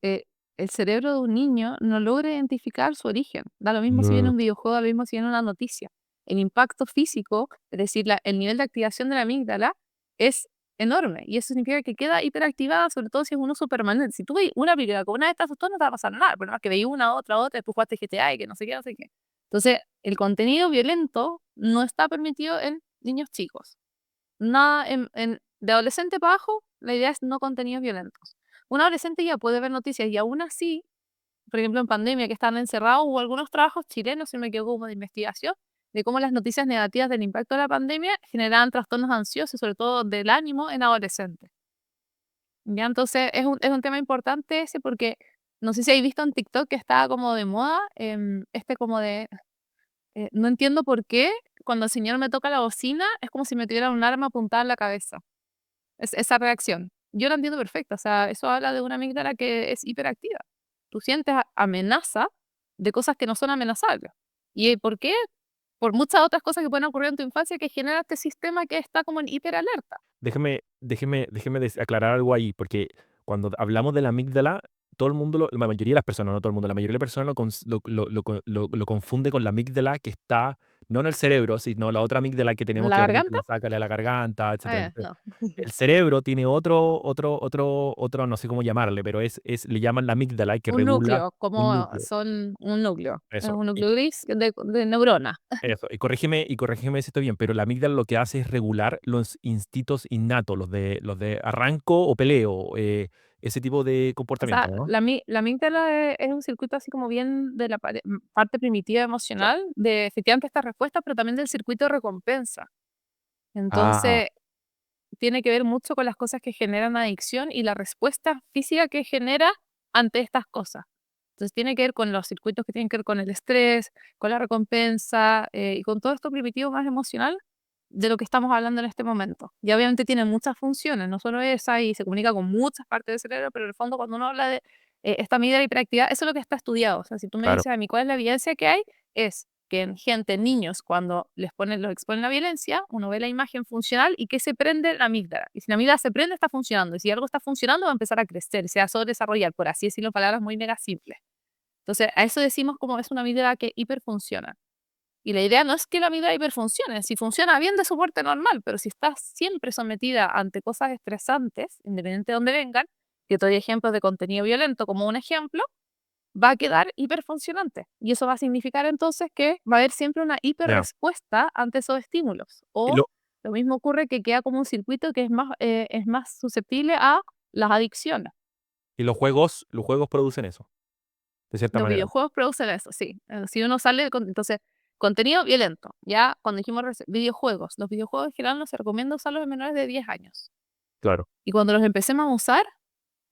eh, el cerebro de un niño no logra identificar su origen. Da lo mismo si viene Mm, un videojuego, da lo mismo si viene una noticia. El impacto físico, es decir, el nivel de activación de la amígdala es enorme y eso significa que queda hiperactivada, sobre todo si es un uso permanente. Si tú veis una película con una de estas dos, no te va a pasar nada, pero más que veis una, otra, después jugaste GTA y que no sé qué, no sé qué. Entonces, el contenido violento no está permitido en niños chicos. Nada de adolescente para abajo, la idea es no contenidos violentos. Un adolescente ya puede ver noticias y aún así, por ejemplo, en pandemia que están encerrados, hubo algunos trabajos chilenos, si no me equivoco, como de investigación, de cómo las noticias negativas del impacto de la pandemia generaban trastornos ansiosos, sobre todo del ánimo en adolescentes. ¿Ya? Entonces, es un tema importante ese porque no sé si habéis visto en TikTok que estaba como de moda, como de, no entiendo por qué cuando el señor me toca la bocina es como si me tuviera un arma apuntada en la cabeza. Esa reacción. Yo la entiendo perfecto, o sea, eso habla de una amígdala que es hiperactiva. Tú sientes amenaza de cosas que no son amenazables. ¿Y por qué? Por muchas otras cosas que pueden ocurrir en tu infancia que genera este sistema que está como en hiperalerta. déjeme aclarar algo ahí, porque cuando hablamos de la amígdala, todo el mundo, la mayoría de las personas, no todo el mundo, la mayoría de las personas lo confunde con la amígdala que está no en el cerebro, sino la otra amígdala que ¿En tenemos la que obviamente garganta? la saca de la garganta, etcétera. No. El cerebro tiene otro, no sé cómo llamarle, pero le llaman la amígdala y que Un regula núcleo, un como núcleo. son un núcleo. Es Eso. un núcleo gris de neurona. Eso, y corrígeme si estoy bien, pero la amígdala lo que hace es regular los instintos innatos, los de arranco o peleo, ese tipo de O sea, comportamiento, ¿no? la amígdala es un circuito así como bien de la parte primitiva Claro. emocional, de efectivamente esta respuesta, pero también del circuito de recompensa. Ah, Entonces, tiene que ver mucho con las cosas que generan adicción y la respuesta física que genera ante estas cosas. Entonces tiene que ver con los circuitos que tienen que ver con el estrés, con la recompensa y con todo esto primitivo más emocional de lo que estamos hablando en este momento. Y obviamente tiene muchas funciones, no solo esa, y se comunica con muchas partes del cerebro, pero en el fondo cuando uno habla de esta medida de hiperactividad, eso es lo que está estudiado. O sea, si tú me claro. dices a mí cuál es la evidencia que hay, es que en gente, niños, cuando los exponen a la violencia, uno ve la imagen funcional y que se prende la amígdala. Y si la amígdala se prende, está funcionando. Y si algo está funcionando, va a empezar a crecer, se va a sobredesarrollar, por así decirlo, palabras muy mega simples. Entonces, a eso decimos como es una amígdala que hiperfunciona. Y la idea no es que la amígdala hiperfuncione, si funciona bien de su muerte normal, pero si está siempre sometida ante cosas estresantes, independiente de dónde vengan, que te doy ejemplos de contenido violento como un ejemplo, va a quedar hiperfuncionante. Y eso va a significar entonces que va a haber siempre una Ya. hiperrespuesta ante esos estímulos. Y, O lo- lo mismo ocurre que queda como un circuito que es más susceptible a las adicciones. y los juegos producen eso, de cierta Los manera. videojuegos producen eso, sí. Si uno sale entonces, contenido violento. Ya cuando dijimos videojuegos, los videojuegos en general no se recomienda usarlos en menores de 10 años. Claro. Y cuando los empecemos a usar,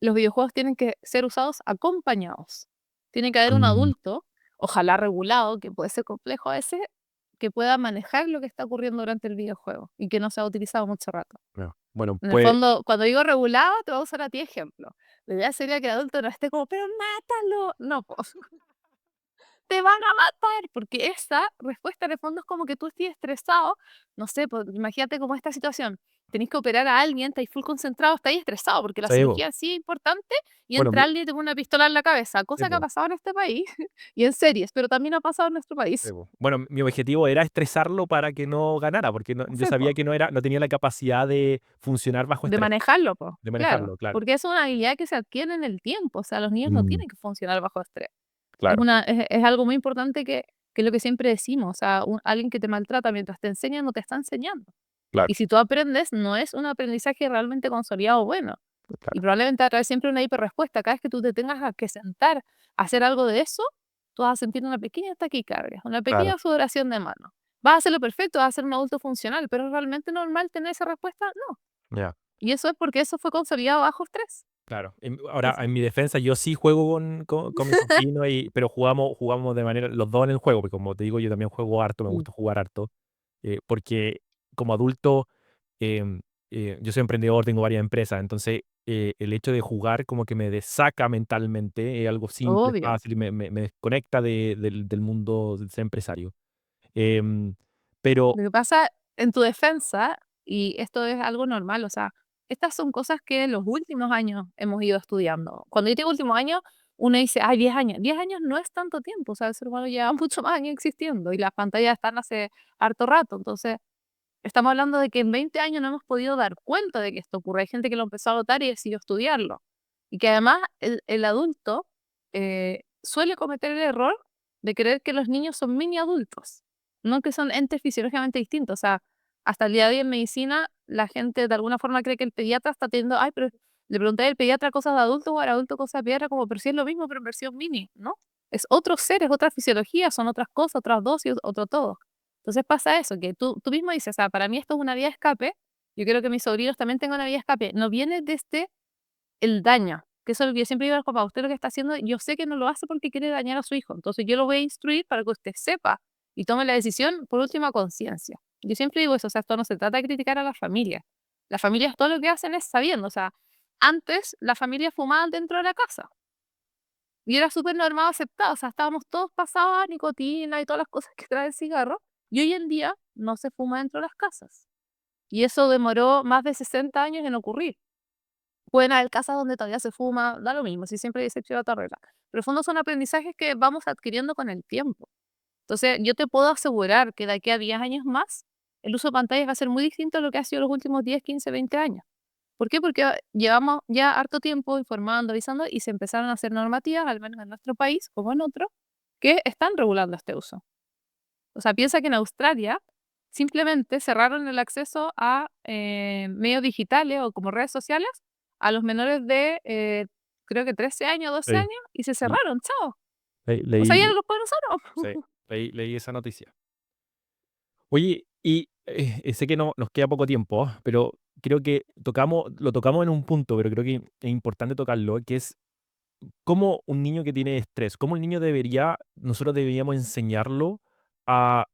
los videojuegos tienen que ser usados acompañados. Tiene que haber un Mm, adulto, ojalá regulado, que puede ser complejo a veces, que pueda manejar lo que está ocurriendo durante el videojuego y que no sea utilizado mucho rato. ya. Bueno, En el pues fondo, cuando digo regulado, te voy a usar a ti ejemplo. La idea sería que el adulto no esté como, pero mátalo. No, po, te van a matar, porque esa respuesta en el fondo es como que tú estés estresado, no sé, pues, imagínate como esta situación, tenés que operar a alguien, estáis full concentrado, estáis estresado, porque la sí, po. cirugía en sí es importante, y Bueno, entra alguien y te pone una pistola en la cabeza, sí, cosa que ha po, pasado en este país, y en series, pero también ha pasado en nuestro sí, país. po. Bueno, mi objetivo era estresarlo para que no ganara, porque No yo sé, po, sabía que no tenía la capacidad de funcionar bajo de estrés, manejarlo, pues, de claro, manejarlo, claro. porque es una habilidad que se adquiere en el tiempo, o sea, los niños no Mm, tienen que funcionar bajo estrés. claro. Es algo muy importante que es lo que siempre decimos, o sea, alguien que te maltrata mientras te enseña no te está enseñando. Claro, Y si tú aprendes, no es un aprendizaje realmente consolidado bueno. Y claro, probablemente va a traer siempre una hiperrespuesta. Cada vez que tú te tengas que sentar a hacer algo de eso, tú vas a sentir una pequeña taquicardia, una claro, pequeña sudoración de mano. Vas a hacerlo perfecto, vas a ser un adulto funcional, pero ¿es realmente normal tener esa respuesta? No. ya. Y eso es porque eso fue consolidado bajo estrés. Claro. Ahora, Entonces, en mi defensa, yo sí juego con mi sobrino, pero jugamos de manera, los dos en el juego, porque como te digo, yo también juego harto, me mm, gusta jugar harto, porque como adulto, em, yo soy emprendedor, tengo varias empresas, entonces el hecho de jugar como que me desaca mentalmente, es algo simple, obvio. fácil, y me desconecta del mundo de ser empresario. Em, pero, Lo que pasa en tu defensa, y esto es algo normal, o sea, estas son cosas que en los últimos años hemos ido estudiando. Cuando yo digo últimos años, uno dice, ay, 10 años. 10 años no es tanto tiempo, o sea, el ser humano lleva mucho más años existiendo y las pantallas están hace harto rato. Entonces, estamos hablando de que en 20 años no hemos podido dar cuenta de que esto ocurre. Hay gente que lo empezó a notar y decidió estudiarlo. Y que además el adulto suele cometer el error de creer que los niños son mini adultos, no que son entes fisiológicamente distintos. O sea, hasta el día de hoy en medicina, la gente de alguna forma cree que el pediatra está teniendo, ay, pero le pregunté al pediatra cosas de adulto o al adulto cosas de pediatra, como, pero si es lo mismo, pero en versión mini, ¿no? Es otro ser, es otra fisiología, son otras cosas, otras dosis, otro todo. Entonces pasa eso, que tú mismo dices, o sea, para mí esto es una vía de escape, yo quiero que mis sobrinos también tengan una vía de escape. No viene desde el daño, que eso es lo que yo siempre digo al papá, usted lo que está haciendo, yo sé que no lo hace porque quiere dañar a su hijo, entonces yo lo voy a instruir para que usted sepa y tome la decisión por última conciencia. Yo siempre digo eso, o sea, esto no se trata de criticar a la familia. Las familias todo lo que hacen es sabiendo, o sea, antes las familias fumaban dentro de la casa y era súper normal aceptado, o sea, estábamos todos pasados a nicotina y todas las cosas que trae el cigarro, y hoy en día no se fuma dentro de las casas. Y eso demoró más de 60 años en ocurrir. Pueden haber casas donde todavía se fuma, da lo mismo, si siempre hay excepción a otra regla. Pero en el fondo son aprendizajes que vamos adquiriendo con el tiempo. Entonces, yo te puedo asegurar que de aquí a 10 años más, el uso de pantallas va a ser muy distinto a lo que ha sido los últimos 10, 15, 20 años. ¿Por qué? Porque llevamos ya harto tiempo informando, avisando y se empezaron a hacer normativas, al menos en nuestro país, como en otros, que están regulando este uso. O sea, piensa que en Australia simplemente cerraron el acceso a medios digitales o como redes sociales a los menores de, creo que 13 años, 12 sí, años, y se sí, cerraron, chao. O sea, ya leí, no los pueden usar. sí, ¿No? leí esa noticia. Oye, y sé que no nos queda poco tiempo, pero creo que lo tocamos en un punto, pero creo que es importante tocarlo, que es cómo un niño que tiene estrés, cómo el niño nosotros deberíamos enseñarlo a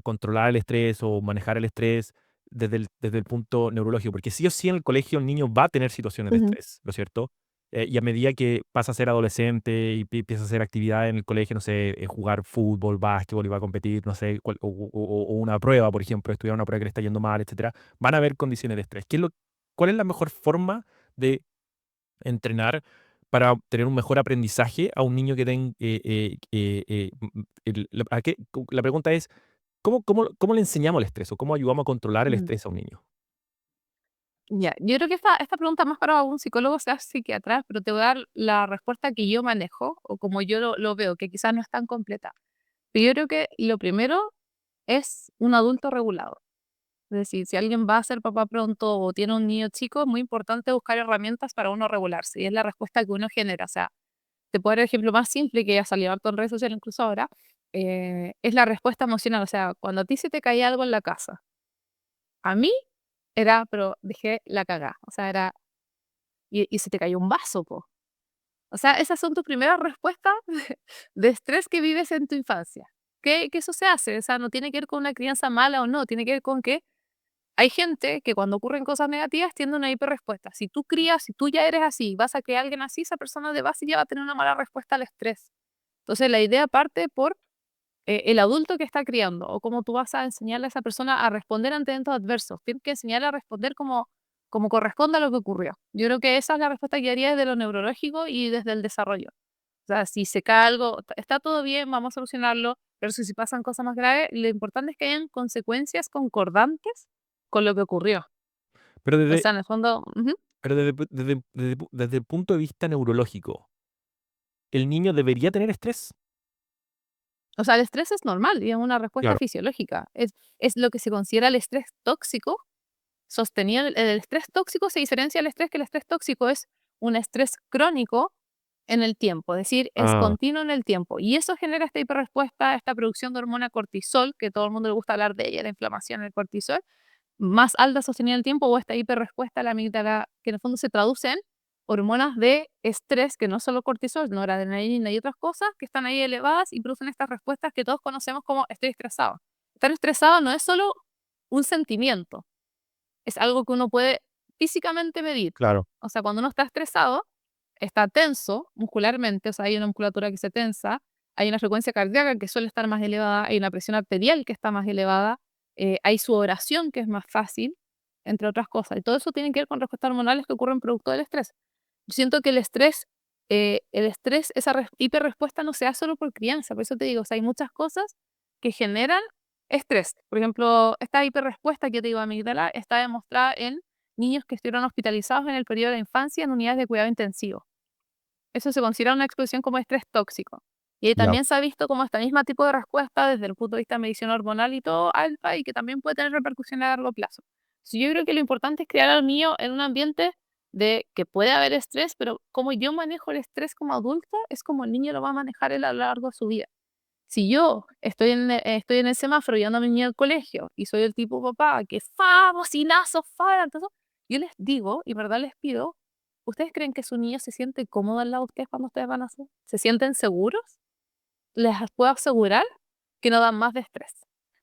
controlar el estrés o manejar el estrés desde el punto neurológico, porque sí o sí en el colegio el niño va a tener situaciones de Ujú. estrés, ¿no es cierto? Y a medida que pasa a ser adolescente y empieza a hacer actividades en el colegio, no sé, jugar fútbol, básquetbol y va a competir, no sé, o una prueba, por ejemplo, estudiar una prueba que le está yendo mal, etcétera, van a haber condiciones de estrés. ¿Cuál es la mejor forma de entrenar para tener un mejor aprendizaje a un niño que tenga, la pregunta es, ¿cómo le enseñamos el estrés o cómo ayudamos a controlar el Mm. estrés a un niño? Ya, yo creo que esta pregunta más para un psicólogo, sea psiquiatra, pero te voy a dar la respuesta que yo manejo o como yo lo veo, que quizás no es tan completa. Pero yo creo que lo primero es un adulto regulado. Es decir, si alguien va a ser papá pronto o tiene un niño chico, es muy importante buscar herramientas para uno regularse. Y es la respuesta que uno genera. O sea, te puedo dar el ejemplo más simple que ya salió harto en redes sociales incluso ahora. Es la respuesta emocional. O sea, cuando a ti se te caía algo en la casa, a mí era, pero dejé la cagá. O sea, era, y se te cayó un vaso, po. O sea, esas son tus primeras respuestas de estrés que vives en tu infancia. Que eso se hace. O sea, no tiene que ver con una crianza mala o no, tiene que ver con que hay gente que cuando ocurren cosas negativas tiene una hiperrespuesta. Si tú crías, si tú ya eres así, vas a criar a alguien así, esa persona de base ya va a tener una mala respuesta al estrés. Entonces la idea parte por el adulto que está criando o cómo tú vas a enseñarle a esa persona a responder ante eventos adversos. Tienes que enseñarle a responder como corresponde a lo que ocurrió. Yo creo que esa es la respuesta que haría desde lo neurológico y desde el desarrollo. O sea, si se cae algo, está todo bien, vamos a solucionarlo, pero si pasan cosas más graves, lo importante es que hayan consecuencias concordantes con lo que ocurrió. Pero O desde, sea, en el fondo, ujú. pero desde el punto de vista neurológico, ¿el niño debería tener estrés? O sea, el estrés es normal y es una respuesta Claro, fisiológica. Es lo que se considera el estrés tóxico, sostenido. El estrés tóxico se diferencia del estrés, que el estrés tóxico es un estrés crónico en el tiempo, es decir, es Ah, continuo en el tiempo. Y eso genera esta hiperrespuesta, esta producción de hormona cortisol, que todo el mundo le gusta hablar de ella, la inflamación del cortisol, más alta sostenida en el tiempo, o esta hiperrespuesta a la amígdala, que en el fondo se traduce en hormonas de estrés, que no solo cortisol, noradrenalina y otras cosas, que están ahí elevadas y producen estas respuestas que todos conocemos como estoy estresado. Estar estresado no es solo un sentimiento, es algo que uno puede físicamente medir. claro. O sea, cuando uno está estresado, está tenso muscularmente, o sea, hay una musculatura que se tensa, hay una frecuencia cardíaca que suele estar más elevada, hay una presión arterial que está más elevada, hay sudoración que es más fácil, entre otras cosas. Y todo eso tiene que ver con respuestas hormonales que ocurren producto del estrés. Yo siento que el estrés, esa hiperrespuesta no se da solo por crianza, por eso te digo, o sea, hay muchas cosas que generan estrés. Por ejemplo, esta hiperrespuesta que yo te digo amígdala está demostrada en niños que estuvieron hospitalizados en el periodo de la infancia en unidades de cuidado intensivo. Eso se considera una exposición como estrés tóxico. Y ahí Ya. también se ha visto como este mismo tipo de respuesta desde el punto de vista de medición hormonal y todo alta y que también puede tener repercusiones a largo plazo. Sí, yo creo que lo importante es crear al niño en un ambiente de que puede haber estrés, pero como yo manejo el estrés como adulto, es como el niño lo va a manejar él a lo largo de su vida. Si yo estoy en el semáforo llevando a mi niño al colegio y soy el tipo papá que fa, bocinazo, fa, entonces yo les digo y verdad les pido, ¿ustedes creen que su niño se siente cómodo al lado de ustedes cuando ustedes van a hacer? ¿Se sienten seguros? Les puedo asegurar que no dan más de estrés.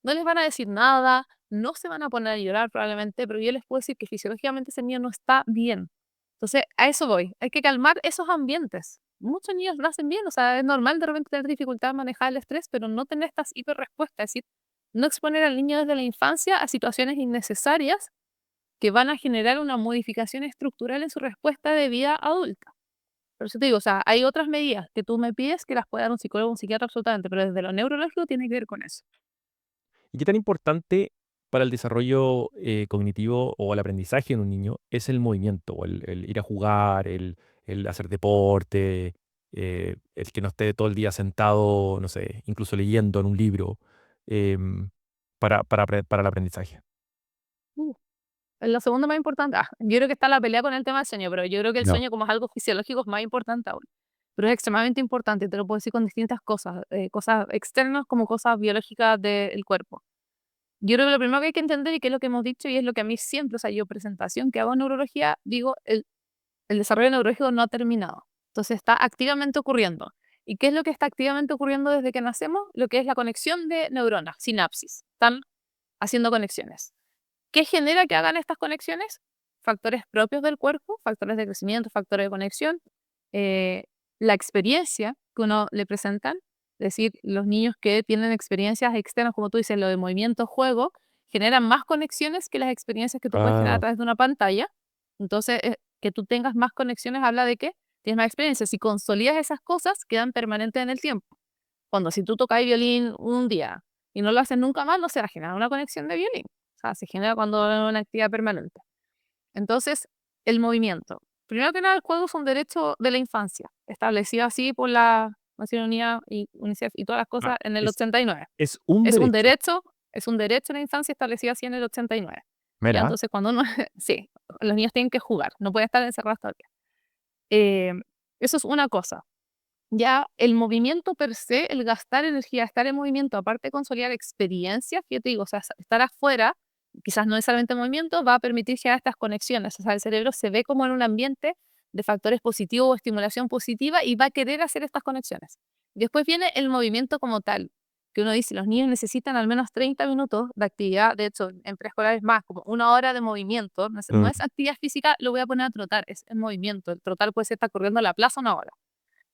No les van a decir nada, no se van a poner a llorar probablemente, pero yo les puedo decir que fisiológicamente ese niño no está bien. Entonces, a eso voy. Hay que calmar esos ambientes. Muchos niños lo hacen bien, o sea, es normal de repente tener dificultad en manejar el estrés, pero no tener estas hiperrespuestas, es decir, no exponer al niño desde la infancia a situaciones innecesarias que van a generar una modificación estructural en su respuesta de vida adulta. Por eso te digo, o sea, hay otras medidas que tú me pides que las puede dar un psicólogo o un psiquiatra absolutamente, pero desde lo neurológico tiene que ver con eso. ¿Y qué tan importante para el desarrollo cognitivo o el aprendizaje en un niño es el movimiento, o el ir a jugar, el hacer deporte, el que no esté todo el día sentado, no sé, incluso leyendo en un libro, em, para el aprendizaje? Uh, La segunda más importante, yo creo que está la pelea con el tema del sueño, pero yo creo que el Ya. sueño como es algo fisiológico es más importante aún. Pero es extremadamente importante, te lo puedo decir con distintas cosas, cosas externas como cosas biológicas del cuerpo. Yo creo que lo primero que hay que entender y que es lo que hemos dicho y es lo que a mí siempre, o sea, yo presentación que hago en neurología, digo, el desarrollo neurológico no ha terminado. Entonces está activamente ocurriendo. ¿Y qué es lo que está activamente ocurriendo desde que nacemos? Lo que es la conexión de neuronas, sinapsis. Están haciendo conexiones. ¿Qué genera que hagan estas conexiones? Factores propios del cuerpo, factores de crecimiento, factores de conexión, eh, la experiencia que uno le presentan, es decir, los niños que tienen experiencias externas, como tú dices, lo de movimiento, juego, generan más conexiones que las experiencias que tú puedes generar a Ah, través de una pantalla. Entonces, que tú tengas más conexiones habla de que tienes más experiencia. Si consolidas esas cosas, quedan permanentes en el tiempo. Cuando si tú tocas violín un día y no lo haces nunca más, no se va a generar una conexión de violín. O sea, se genera cuando es una actividad permanente. Entonces, el movimiento. Primero que nada, el juego es un derecho de la infancia, establecido así por la Naciones Unidas y UNICEF y todas las ah, cosas en el es, 89. es un Es un derecho. derecho, es un derecho de la infancia establecido así en el 89. ¿Ya? Mira, Entonces, cuando uno, sí, los niños tienen que jugar, no pueden estar encerrados todo el día. Eh, Eso es una cosa. Ya el movimiento per se, el gastar energía, estar en movimiento, aparte de consolidar experiencias, que yo te digo, o sea, estar afuera, quizás no necesariamente en movimiento, va a permitir generar estas conexiones. O sea, el cerebro se ve como en un ambiente de factores positivos o estimulación positiva y va a querer hacer estas conexiones. Después viene el movimiento como tal, que uno dice, los niños necesitan al menos 30 minutos de actividad, de hecho, en preescolar es más, como una hora de movimiento, no es mm, actividad física, lo voy a poner a trotar, es en movimiento. El trotar puede ser estar corriendo a la plaza una hora.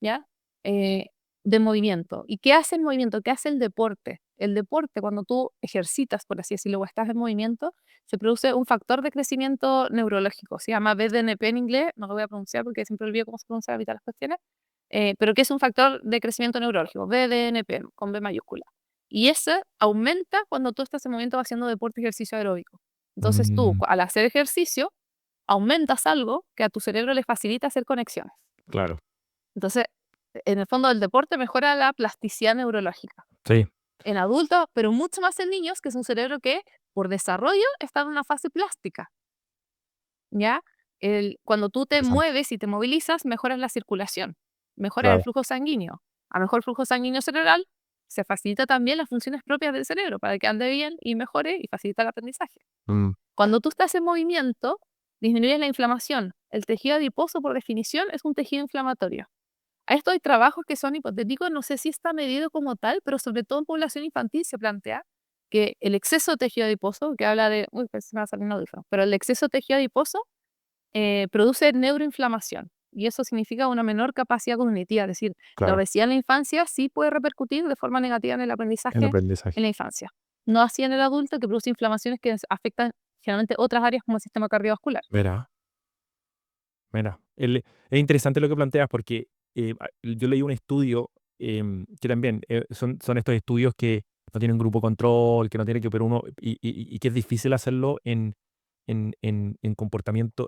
¿Ya? Eh, de movimiento. ¿Y qué hace el movimiento? ¿Qué hace el deporte? El deporte, cuando tú ejercitas, por así decirlo, o estás en movimiento, se produce un factor de crecimiento neurológico. Se llama BDNP en inglés, no lo voy a pronunciar porque siempre olvido cómo se pronuncia la mitad de las cuestiones, pero que es un factor de crecimiento neurológico, BDNP, con B mayúscula. Y ese aumenta cuando tú estás en movimiento haciendo deporte, ejercicio aeróbico. Entonces tú, mm, al hacer ejercicio, aumentas algo que a tu cerebro le facilita hacer conexiones. claro, Entonces, en el fondo el deporte mejora la plasticidad neurológica sí. en adultos, pero mucho más en niños, que es un cerebro que por desarrollo está en una fase plástica. ¿ya? Cuando tú te Interesante. mueves y te movilizas, mejoras la circulación, mejoras el Claro. flujo sanguíneo. A mejor flujo sanguíneo cerebral, se facilita también las funciones propias del cerebro para que ande bien y mejore y facilita el aprendizaje. Mm, Cuando tú estás en movimiento, disminuyes la inflamación. El tejido adiposo, por definición, es un tejido inflamatorio. A esto hay trabajos que son hipotéticos, no sé si está medido como tal, pero sobre todo en población infantil se plantea que el exceso de tejido adiposo, que habla de, uy, pues se me va a salir un audífono, pero el exceso de tejido adiposo produce neuroinflamación y eso significa una menor capacidad cognitiva, es decir, la claro, obesidad en la infancia sí puede repercutir de forma negativa en el el aprendizaje en aprendizaje. la infancia. No así en el adulto, que produce inflamaciones que afectan generalmente otras áreas como el sistema cardiovascular. Mira, mira. Es interesante lo que planteas porque yo leí un estudio que también son estos estudios que no tienen grupo control, que no tienen que, pero uno, y que es difícil hacerlo en comportamiento,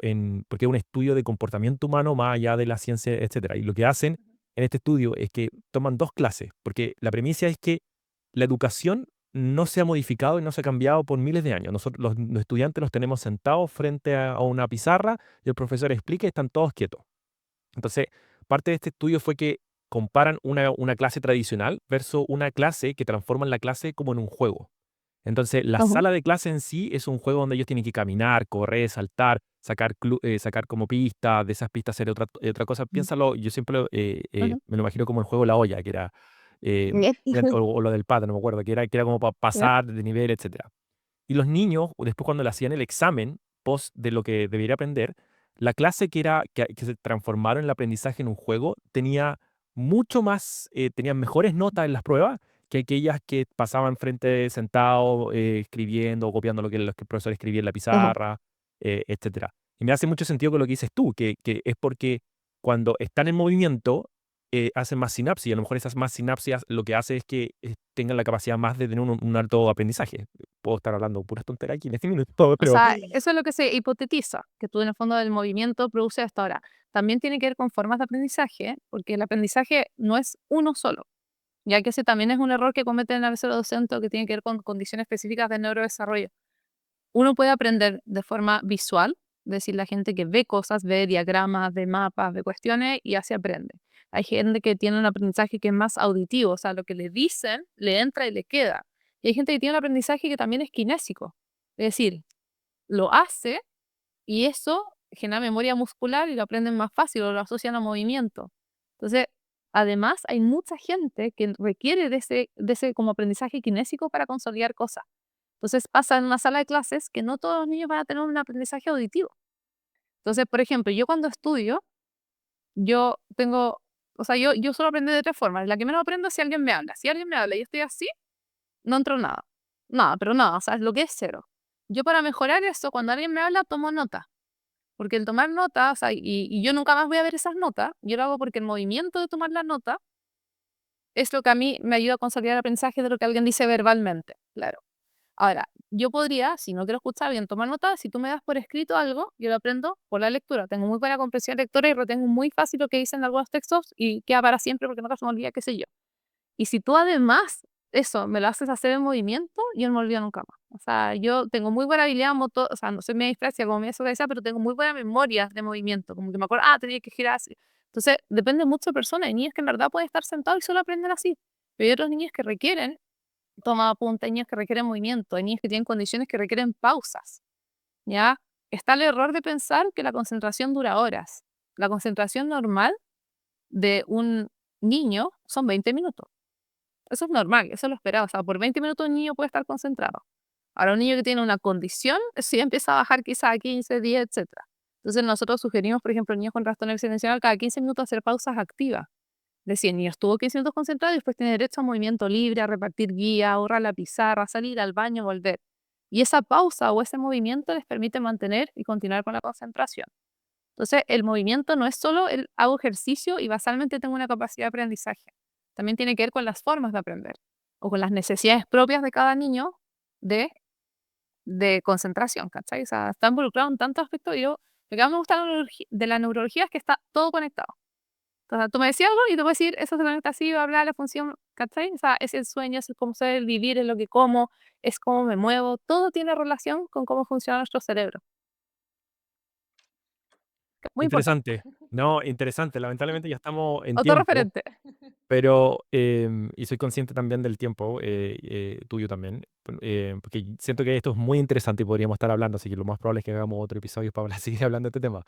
porque es un estudio de comportamiento humano más allá de la ciencia, etcétera. Y lo que hacen en este estudio es que toman dos clases, porque la premisa es que la educación no se ha modificado y no se ha cambiado por miles de años. Nosotros, los estudiantes, los tenemos sentados frente a una pizarra y el profesor explica y están todos quietos. Entonces, parte de este estudio fue que comparan una clase tradicional versus una clase que transforman la clase como en un juego. Entonces, la Ujú, sala de clase en sí es un juego donde ellos tienen que caminar, correr, saltar, sacar como pistas, de esas pistas hacer otra cosa. ujú, Piénsalo, yo siempre ujú. me lo imagino como el juego de la olla, que era, eh, Bien. o lo del pato, no me acuerdo, que era como para Ya. pasar de nivel, etcétera. Y los niños, después cuando le hacían el examen post de lo que debería aprender, la clase que se transformaron el aprendizaje en un juego tenía mucho más, tenían mejores notas en las pruebas que aquellas que pasaban frente sentado, escribiendo o copiando lo que el profesor escribía en la Ujú. pizarra, etcétera. Y me hace mucho sentido con lo que dices tú, que es porque cuando están en movimiento, hacen más sinapsis, y a lo mejor esas más sinapsis lo que hace es que tengan la capacidad más de tener un alto aprendizaje. Puedo estar hablando puras tonterías aquí en este minuto, O pero sea, eso es lo que se hipotetiza, que tú en el fondo del movimiento produce hasta ahora. También tiene que ver con formas de aprendizaje, porque el aprendizaje no es uno solo, ya que ese también es un error que cometen a veces los docentes que tiene que ver con condiciones específicas de neurodesarrollo. Uno puede aprender de forma visual, es decir, la gente que ve cosas, ve diagramas, ve mapas, ve cuestiones y así aprende. Hay gente que tiene un aprendizaje que es más auditivo, o sea, lo que le dicen le entra y le queda. Y hay gente que tiene un aprendizaje que también es kinésico, es decir, lo hace y eso genera memoria muscular y lo aprenden más fácil o lo asocian a movimiento. Entonces, además, hay mucha gente que requiere de ese como aprendizaje kinésico para consolidar cosas. Entonces pasa en una sala de clases que no todos los niños van a tener un aprendizaje auditivo. Entonces, por ejemplo, yo cuando estudio, yo tengo, o sea, yo suelo aprender de tres formas. La que menos aprendo es si alguien me habla. Si alguien me habla y yo estoy así, no entro en nada. Nada, pero nada, o sea, es lo que es cero. Yo para mejorar eso, cuando alguien me habla, tomo nota. Porque el tomar nota, o sea, y yo nunca más voy a ver esas notas, yo lo hago porque el movimiento de tomar la nota es lo que a mí me ayuda a consolidar el aprendizaje de lo que alguien dice verbalmente, claro. Ahora, yo podría, si no quiero escuchar bien, tomar nota, si tú me das por escrito algo, yo lo aprendo por la lectura. Tengo muy buena comprensión lectora y retengo muy fácil lo que dicen algunos textos y queda para siempre porque nunca se me olvida, qué sé yo. Y si tú además eso me lo haces hacer en movimiento, yo no me olvido nunca más. O sea, yo tengo muy buena habilidad motor, o sea, no soy media dispraxia como media sordosa, pero tengo muy buena memoria de movimiento, como que me acuerdo, tenía que girar así. Entonces, depende mucho de personas. Hay niños que en verdad pueden estar sentados y solo aprenden así. Pero hay otros niños que requieren toma apunte, hay niños que requieren movimiento, hay niños que tienen condiciones que requieren pausas, ¿ya? Está el error de pensar que la concentración dura horas. La concentración normal de un niño son 20 minutos. Eso es normal, eso es lo esperado. O sea, por 20 minutos un niño puede estar concentrado. Ahora, un niño que tiene una condición, eso ya empieza a bajar quizás a 15, 10, etcétera. Entonces, nosotros sugerimos, por ejemplo, niños con trastorno excedencial cada 15 minutos hacer pausas activas. Es decir, el niño estuvo 15 minutos concentrado y después tiene derecho a movimiento libre, a repartir guía, a ahorrar la pizarra, a salir al baño, volver. Y esa pausa o ese movimiento les permite mantener y continuar con la concentración. Entonces, el movimiento no es solo el hago ejercicio y basalmente tengo una capacidad de aprendizaje. También tiene que ver con las formas de aprender o con las necesidades propias de cada niño de, de concentración, ¿cachai? O sea, está involucrado en tantos aspectos. Y yo, lo que más me gusta de la neurología es que está todo conectado. Entonces, tú me decías algo y te voy a decir, eso se conecta así, va a hablar la función, ¿cachai? O sea, es el sueño, es cómo soy el vivir, es lo que como, es cómo me muevo, todo tiene relación con cómo funciona nuestro cerebro. Muy importante. Interesante. No, interesante. Lamentablemente ya estamos en tiempo, Autorreferente. pero, y soy consciente también del tiempo, tuyo también, porque siento que esto es muy interesante y podríamos estar hablando, así que lo más probable es que hagamos otro episodio para seguir hablando de este tema.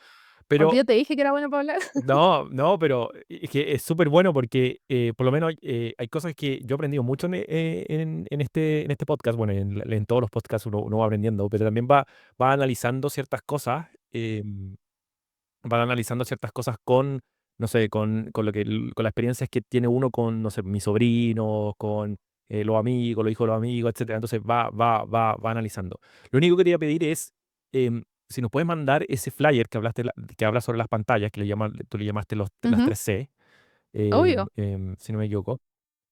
Pero Yo te dije que era bueno para hablar. no, no, pero es que es súper bueno porque por lo menos hay cosas que yo he aprendido mucho en este podcast. Bueno, en todos los podcasts uno va aprendiendo, pero también va analizando ciertas cosas. Va analizando ciertas cosas con, no sé, con las experiencias que tiene uno con, no sé, mis sobrinos, con los amigos, los hijos de los amigos, etcétera. Entonces va analizando. Lo único que te iba a pedir es, si nos puedes mandar ese flyer que hablaste, que habla sobre las pantallas, tú le llamaste las Ujú, 3C, obvio. si no me equivoco.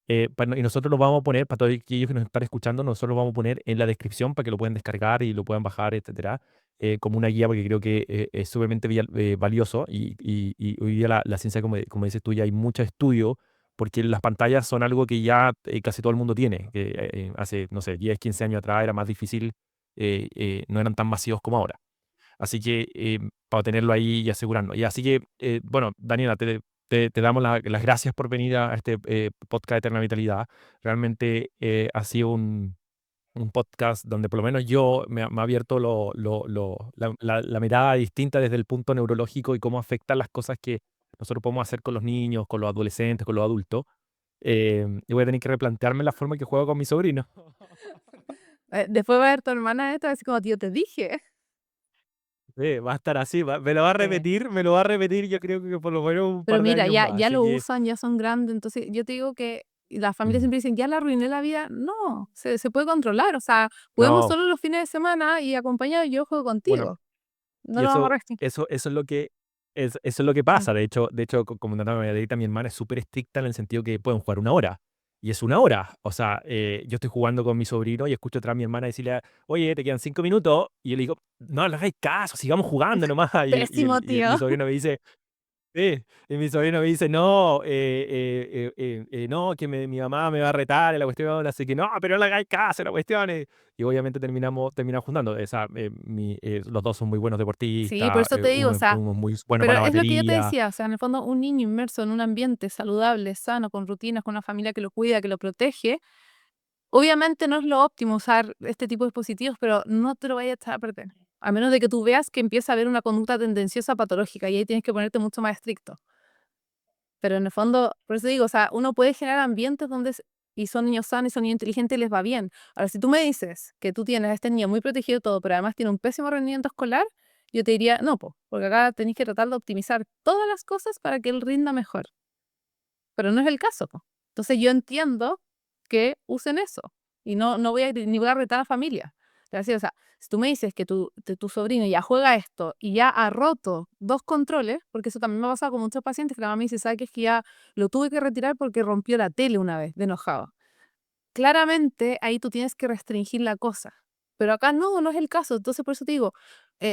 Y nosotros lo vamos a poner, para todos aquellos que nos están escuchando, nosotros lo vamos a poner en la descripción para que lo puedan descargar y lo puedan bajar, etcétera, como una guía, porque creo que es sumamente valioso. Y hoy día la ciencia, como dices tú, ya hay mucho estudio, porque las pantallas son algo que ya casi todo el mundo tiene. Que hace, no sé, 10 15 años atrás era más difícil, no eran tan masivos como ahora. Así que para tenerlo ahí y asegurarnos. Y así que, bueno, Daniela, te damos las gracias por venir a este podcast de Eterna Vitalidad. Realmente ha sido un podcast donde por lo menos yo me ha abierto la mirada distinta desde el punto neurológico y cómo afectan las cosas que nosotros podemos hacer con los niños, con los adolescentes, con los adultos. Y voy a tener que replantearme la forma que juego con mi sobrino. Después va a ver tu hermana esto, así como, tío, te dije. Va a estar así, me lo va a Sí. repetir, yo creo que por lo menos un Pero par de mira, años más. ya Así lo que, usan, ya son grandes, entonces yo te digo que las familias mm, siempre dicen, ya le arruiné la vida. No, se puede controlar, o sea, podemos no, solo los fines de semana y acompañado yo juego bueno, contigo. No y lo vamos a restringir. eso es lo que, eso es lo que Mm. pasa. De hecho, como te Margarita, mi hermana es súper estricta en el sentido que pueden jugar 1 hora. Y es 1 hora. O sea, yo estoy jugando con mi sobrino y escucho atrás a mi hermana decirle, oye, te quedan 5 minutos. Y yo le digo, no le hagáis caso, sigamos jugando nomás. Pésimo, Mi tío. sobrino me dice, sí, y mi sobrino me dice, no, no, que mi mamá me va a retar, y la cuestión, así que no, pero no le hagáis caso, la cuestión. Y obviamente terminamos juntando. O sea, los dos son muy buenos Sí, por deportistas, eso te digo, o sea, uno es muy bueno pero para la es lo que yo te batería. decía, o sea, en el fondo un niño inmerso en un ambiente saludable, sano, con rutinas, con una familia que lo cuida, que lo protege, obviamente no es lo óptimo usar este tipo de dispositivos, pero no te lo vayas a echar a perder. A menos de que tú veas que empieza a haber una conducta tendenciosa patológica y ahí tienes que ponerte mucho más estricto. Pero en el fondo, por eso digo, o sea, uno puede generar ambientes donde y son niños sanos y son niños inteligentes y les va bien. Ahora, si tú me dices que tú tienes a este niño muy protegido y todo, pero además tiene un pésimo rendimiento escolar, yo te diría, no, po, porque acá tenéis que tratar de optimizar todas las cosas para que él rinda mejor. Pero no es el caso, po. Entonces yo entiendo que usen eso y no voy a, ni voy a retar a la familia. Te voy a decir, o sea, si tú me dices que tu sobrino ya juega esto y ya ha roto 2 controles, porque eso también me ha pasado con muchos pacientes, que la mamá me dice, ¿sabes qué? Es que ya lo tuve que retirar porque rompió la tele una vez, de enojado. Claramente ahí tú tienes que restringir la cosa. Pero acá no es el caso. Entonces, por eso te digo,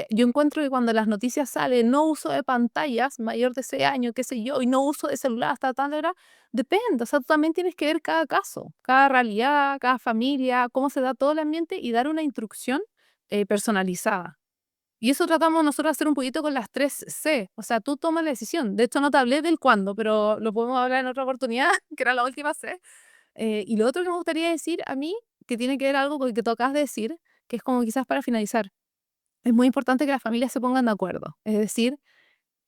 yo encuentro que cuando las noticias salen, no uso de pantallas mayor de 6 años, qué sé yo, y no uso de celular hasta tal hora, depende. O sea, tú también tienes que ver cada caso, cada realidad, cada familia, cómo se da todo el ambiente y dar una instrucción personalizada. Y eso tratamos nosotros de hacer un poquito con las 3C. O sea, tú tomas la decisión. De hecho, no te hablé del cuándo, pero lo podemos hablar en otra oportunidad, que era la última C. Y lo otro que me gustaría decir a mí, que tiene que ver algo con lo que tú acabas de decir, que es como quizás para finalizar, es muy importante que las familias se pongan de acuerdo. Es decir,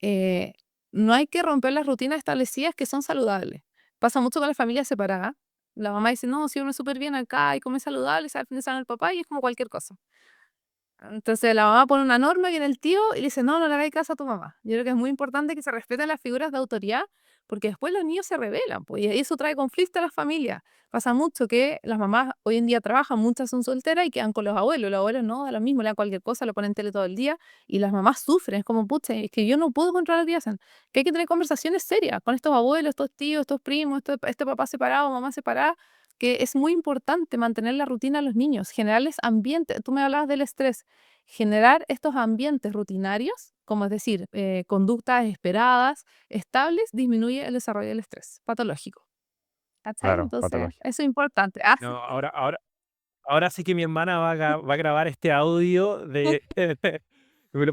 eh, no hay que romper las rutinas establecidas que son saludables. Pasa mucho con las familias separadas. La mamá dice, no, si uno es súper bien acá y come saludable, sale al fin de semana el papá y es como cualquier cosa. Entonces la mamá pone una norma y viene el tío y le dice, no le hagáis caso a tu mamá. Yo creo que es muy importante que se respeten las figuras de autoridad porque después los niños se rebelan, pues, y eso trae conflicto a las familias. Pasa mucho que las mamás hoy en día trabajan, muchas son solteras y quedan con los abuelos no, da lo mismo, le dan cualquier cosa, lo ponen tele todo el día y las mamás sufren, es como, pucha, es que yo no puedo controlar lo que hacen, que hay que tener conversaciones serias con estos abuelos, estos tíos, estos primos, este papá separado, mamá separada, que es muy importante mantener la rutina a los niños, generarles ambiente. Tú me hablabas del estrés, generar estos ambientes rutinarios, como es decir, conductas esperadas, estables, disminuye el desarrollo del estrés patológico. ¿Cachai? Claro, Entonces, patología. eso es importante. Ah, No, ahora sí que mi hermana va a grabar este audio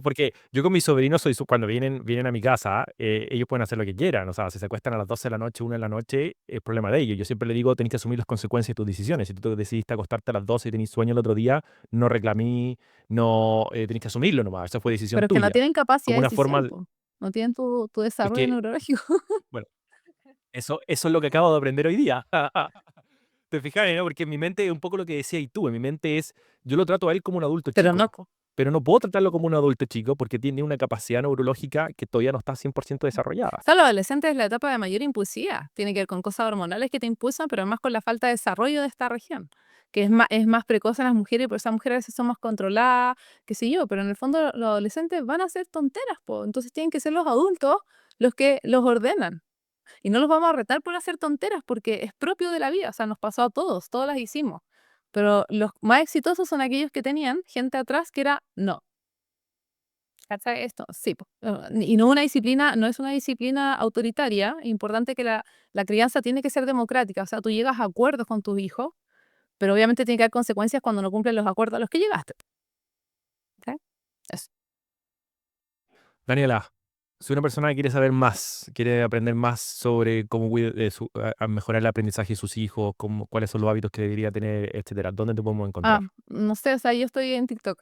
Porque yo con mis sobrinos cuando vienen a mi casa, ellos pueden hacer lo que quieran. O sea, si se acuestan a las 12 de la noche, 1 de la noche, es problema de ellos. Yo siempre le digo, tenés que asumir las consecuencias de tus decisiones. Si tú decidiste acostarte a las 12 y tenés sueño el otro día, no reclamí, no tenés que asumirlo nomás. Esa fue decisión Pero es que no tuya. tienen capacidad Como de una forma, decisión, po. No tienen tu es desarrollo que, neurológico. bueno, eso es lo que acabo de aprender hoy día. Te fijas, ¿no? Porque en mi mente es un poco lo que decías y tú. En mi mente es, yo lo trato a él como un adulto Pero no, chico, po. pero no puedo tratarlo como un adulto chico porque tiene una capacidad neurológica que todavía no está 100% desarrollada. O sea, los adolescentes es la etapa de mayor impulsividad. Tiene que ver con cosas hormonales que te impulsan, pero además con la falta de desarrollo de esta región, que es más precoz en las mujeres y por eso las mujeres a veces son más controladas, qué sé yo, pero en el fondo los adolescentes van a hacer tonteras, po. Entonces tienen que ser los adultos los que los ordenan. Y no los vamos a retar por hacer tonteras porque es propio de la vida, o sea, nos pasó a todos, todas las hicimos. Pero los más exitosos son aquellos que tenían gente atrás que era no. ¿Cachai? Esto, sí, po. Y no una disciplina, no es una disciplina autoritaria. Importante que la crianza tiene que ser democrática. O sea, tú llegas a acuerdos con tus hijos, pero obviamente tiene que haber consecuencias cuando no cumplen los acuerdos a los que llegaste. ¿Sí? Eso. Daniela, si una persona quiere saber más, quiere aprender más sobre cómo a mejorar el aprendizaje de sus hijos, cuáles son los hábitos que debería tener, etcétera, ¿dónde te podemos encontrar? No sé, o sea, yo estoy en TikTok.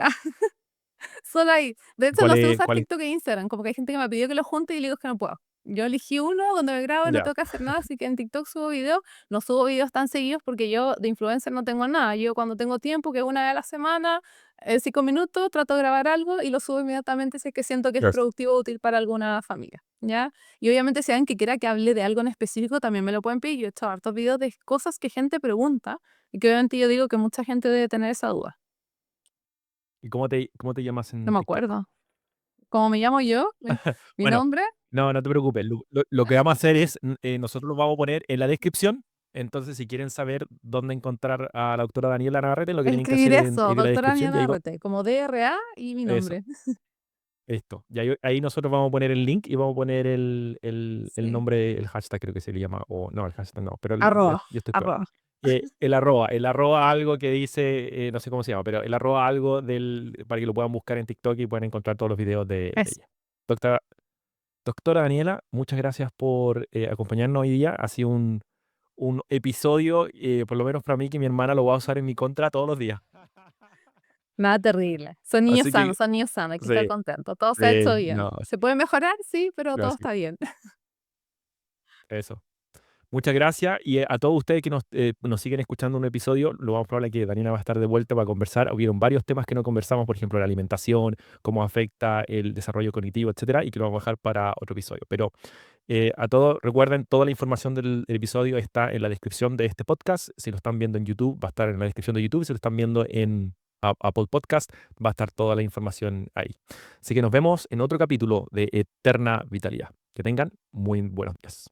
Solo ahí. De hecho, ¿Cuál no sé es, usar cuál es? TikTok e Instagram. Como que hay gente que me pidió que lo junte y le digo que no puedo. Yo elegí uno cuando me grabo y no Ya, tengo que hacer nada, así que en TikTok subo videos. No subo videos tan seguidos porque yo de influencer no tengo nada. Yo cuando tengo tiempo, que una vez a la semana, 5 minutos, trato de grabar algo y lo subo inmediatamente si es que siento que es yes. productivo o útil para alguna familia. ¿Ya? Y obviamente si alguien que quiera que hable de algo en específico, también me lo pueden pedir. Yo he hecho hartos videos de cosas que gente pregunta y que obviamente yo digo que mucha gente debe tener esa duda. ¿Y cómo te llamas No en me TikTok? acuerdo. ¿Cómo me llamo yo? Mi Bueno, nombre. no te preocupes. Lo que vamos a hacer es, nosotros lo vamos a poner en la descripción. Entonces, si quieren saber dónde encontrar a la doctora Daniela Navarrete, lo que tienen que Escribir hacer es eso, ir a la doctora descripción y Diana ahí Arrete, como DRA y mi eso. nombre. Esto. Y ahí nosotros vamos a poner el link y vamos a poner el Sí. nombre, el hashtag creo que se le llama, o no, el hashtag no, pero Arroba, yo estoy claro. arroba. El arroba algo que dice, no sé cómo se llama, pero el arroba algo para que lo puedan buscar en TikTok y puedan encontrar todos los videos de Eso. ella. Doctora, doctora Daniela, muchas gracias por acompañarnos hoy día. Ha sido un episodio, por lo menos para mí, que mi hermana lo va a usar en mi contra todos los días. Nada terrible. Así que, Son niños sanos, hay que estar sí, contentos. Todo se ha hecho sí, bien. no, ¿Se puede mejorar? Sí, pero todo gracias. está bien. Eso. Muchas gracias y a todos ustedes que nos siguen escuchando un episodio, lo más probable es que Daniela va a estar de vuelta para conversar. Hubieron varios temas que no conversamos, por ejemplo, la alimentación, cómo afecta el desarrollo cognitivo, etcétera, y que lo vamos a dejar para otro episodio. Pero a todos, recuerden, toda la información del episodio está en la descripción de este podcast. Si lo están viendo en YouTube, va a estar en la descripción de YouTube. Si lo están viendo en Apple Podcast, va a estar toda la información ahí. Así que nos vemos en otro capítulo de Eterna Vitalidad. Que tengan muy buenos días.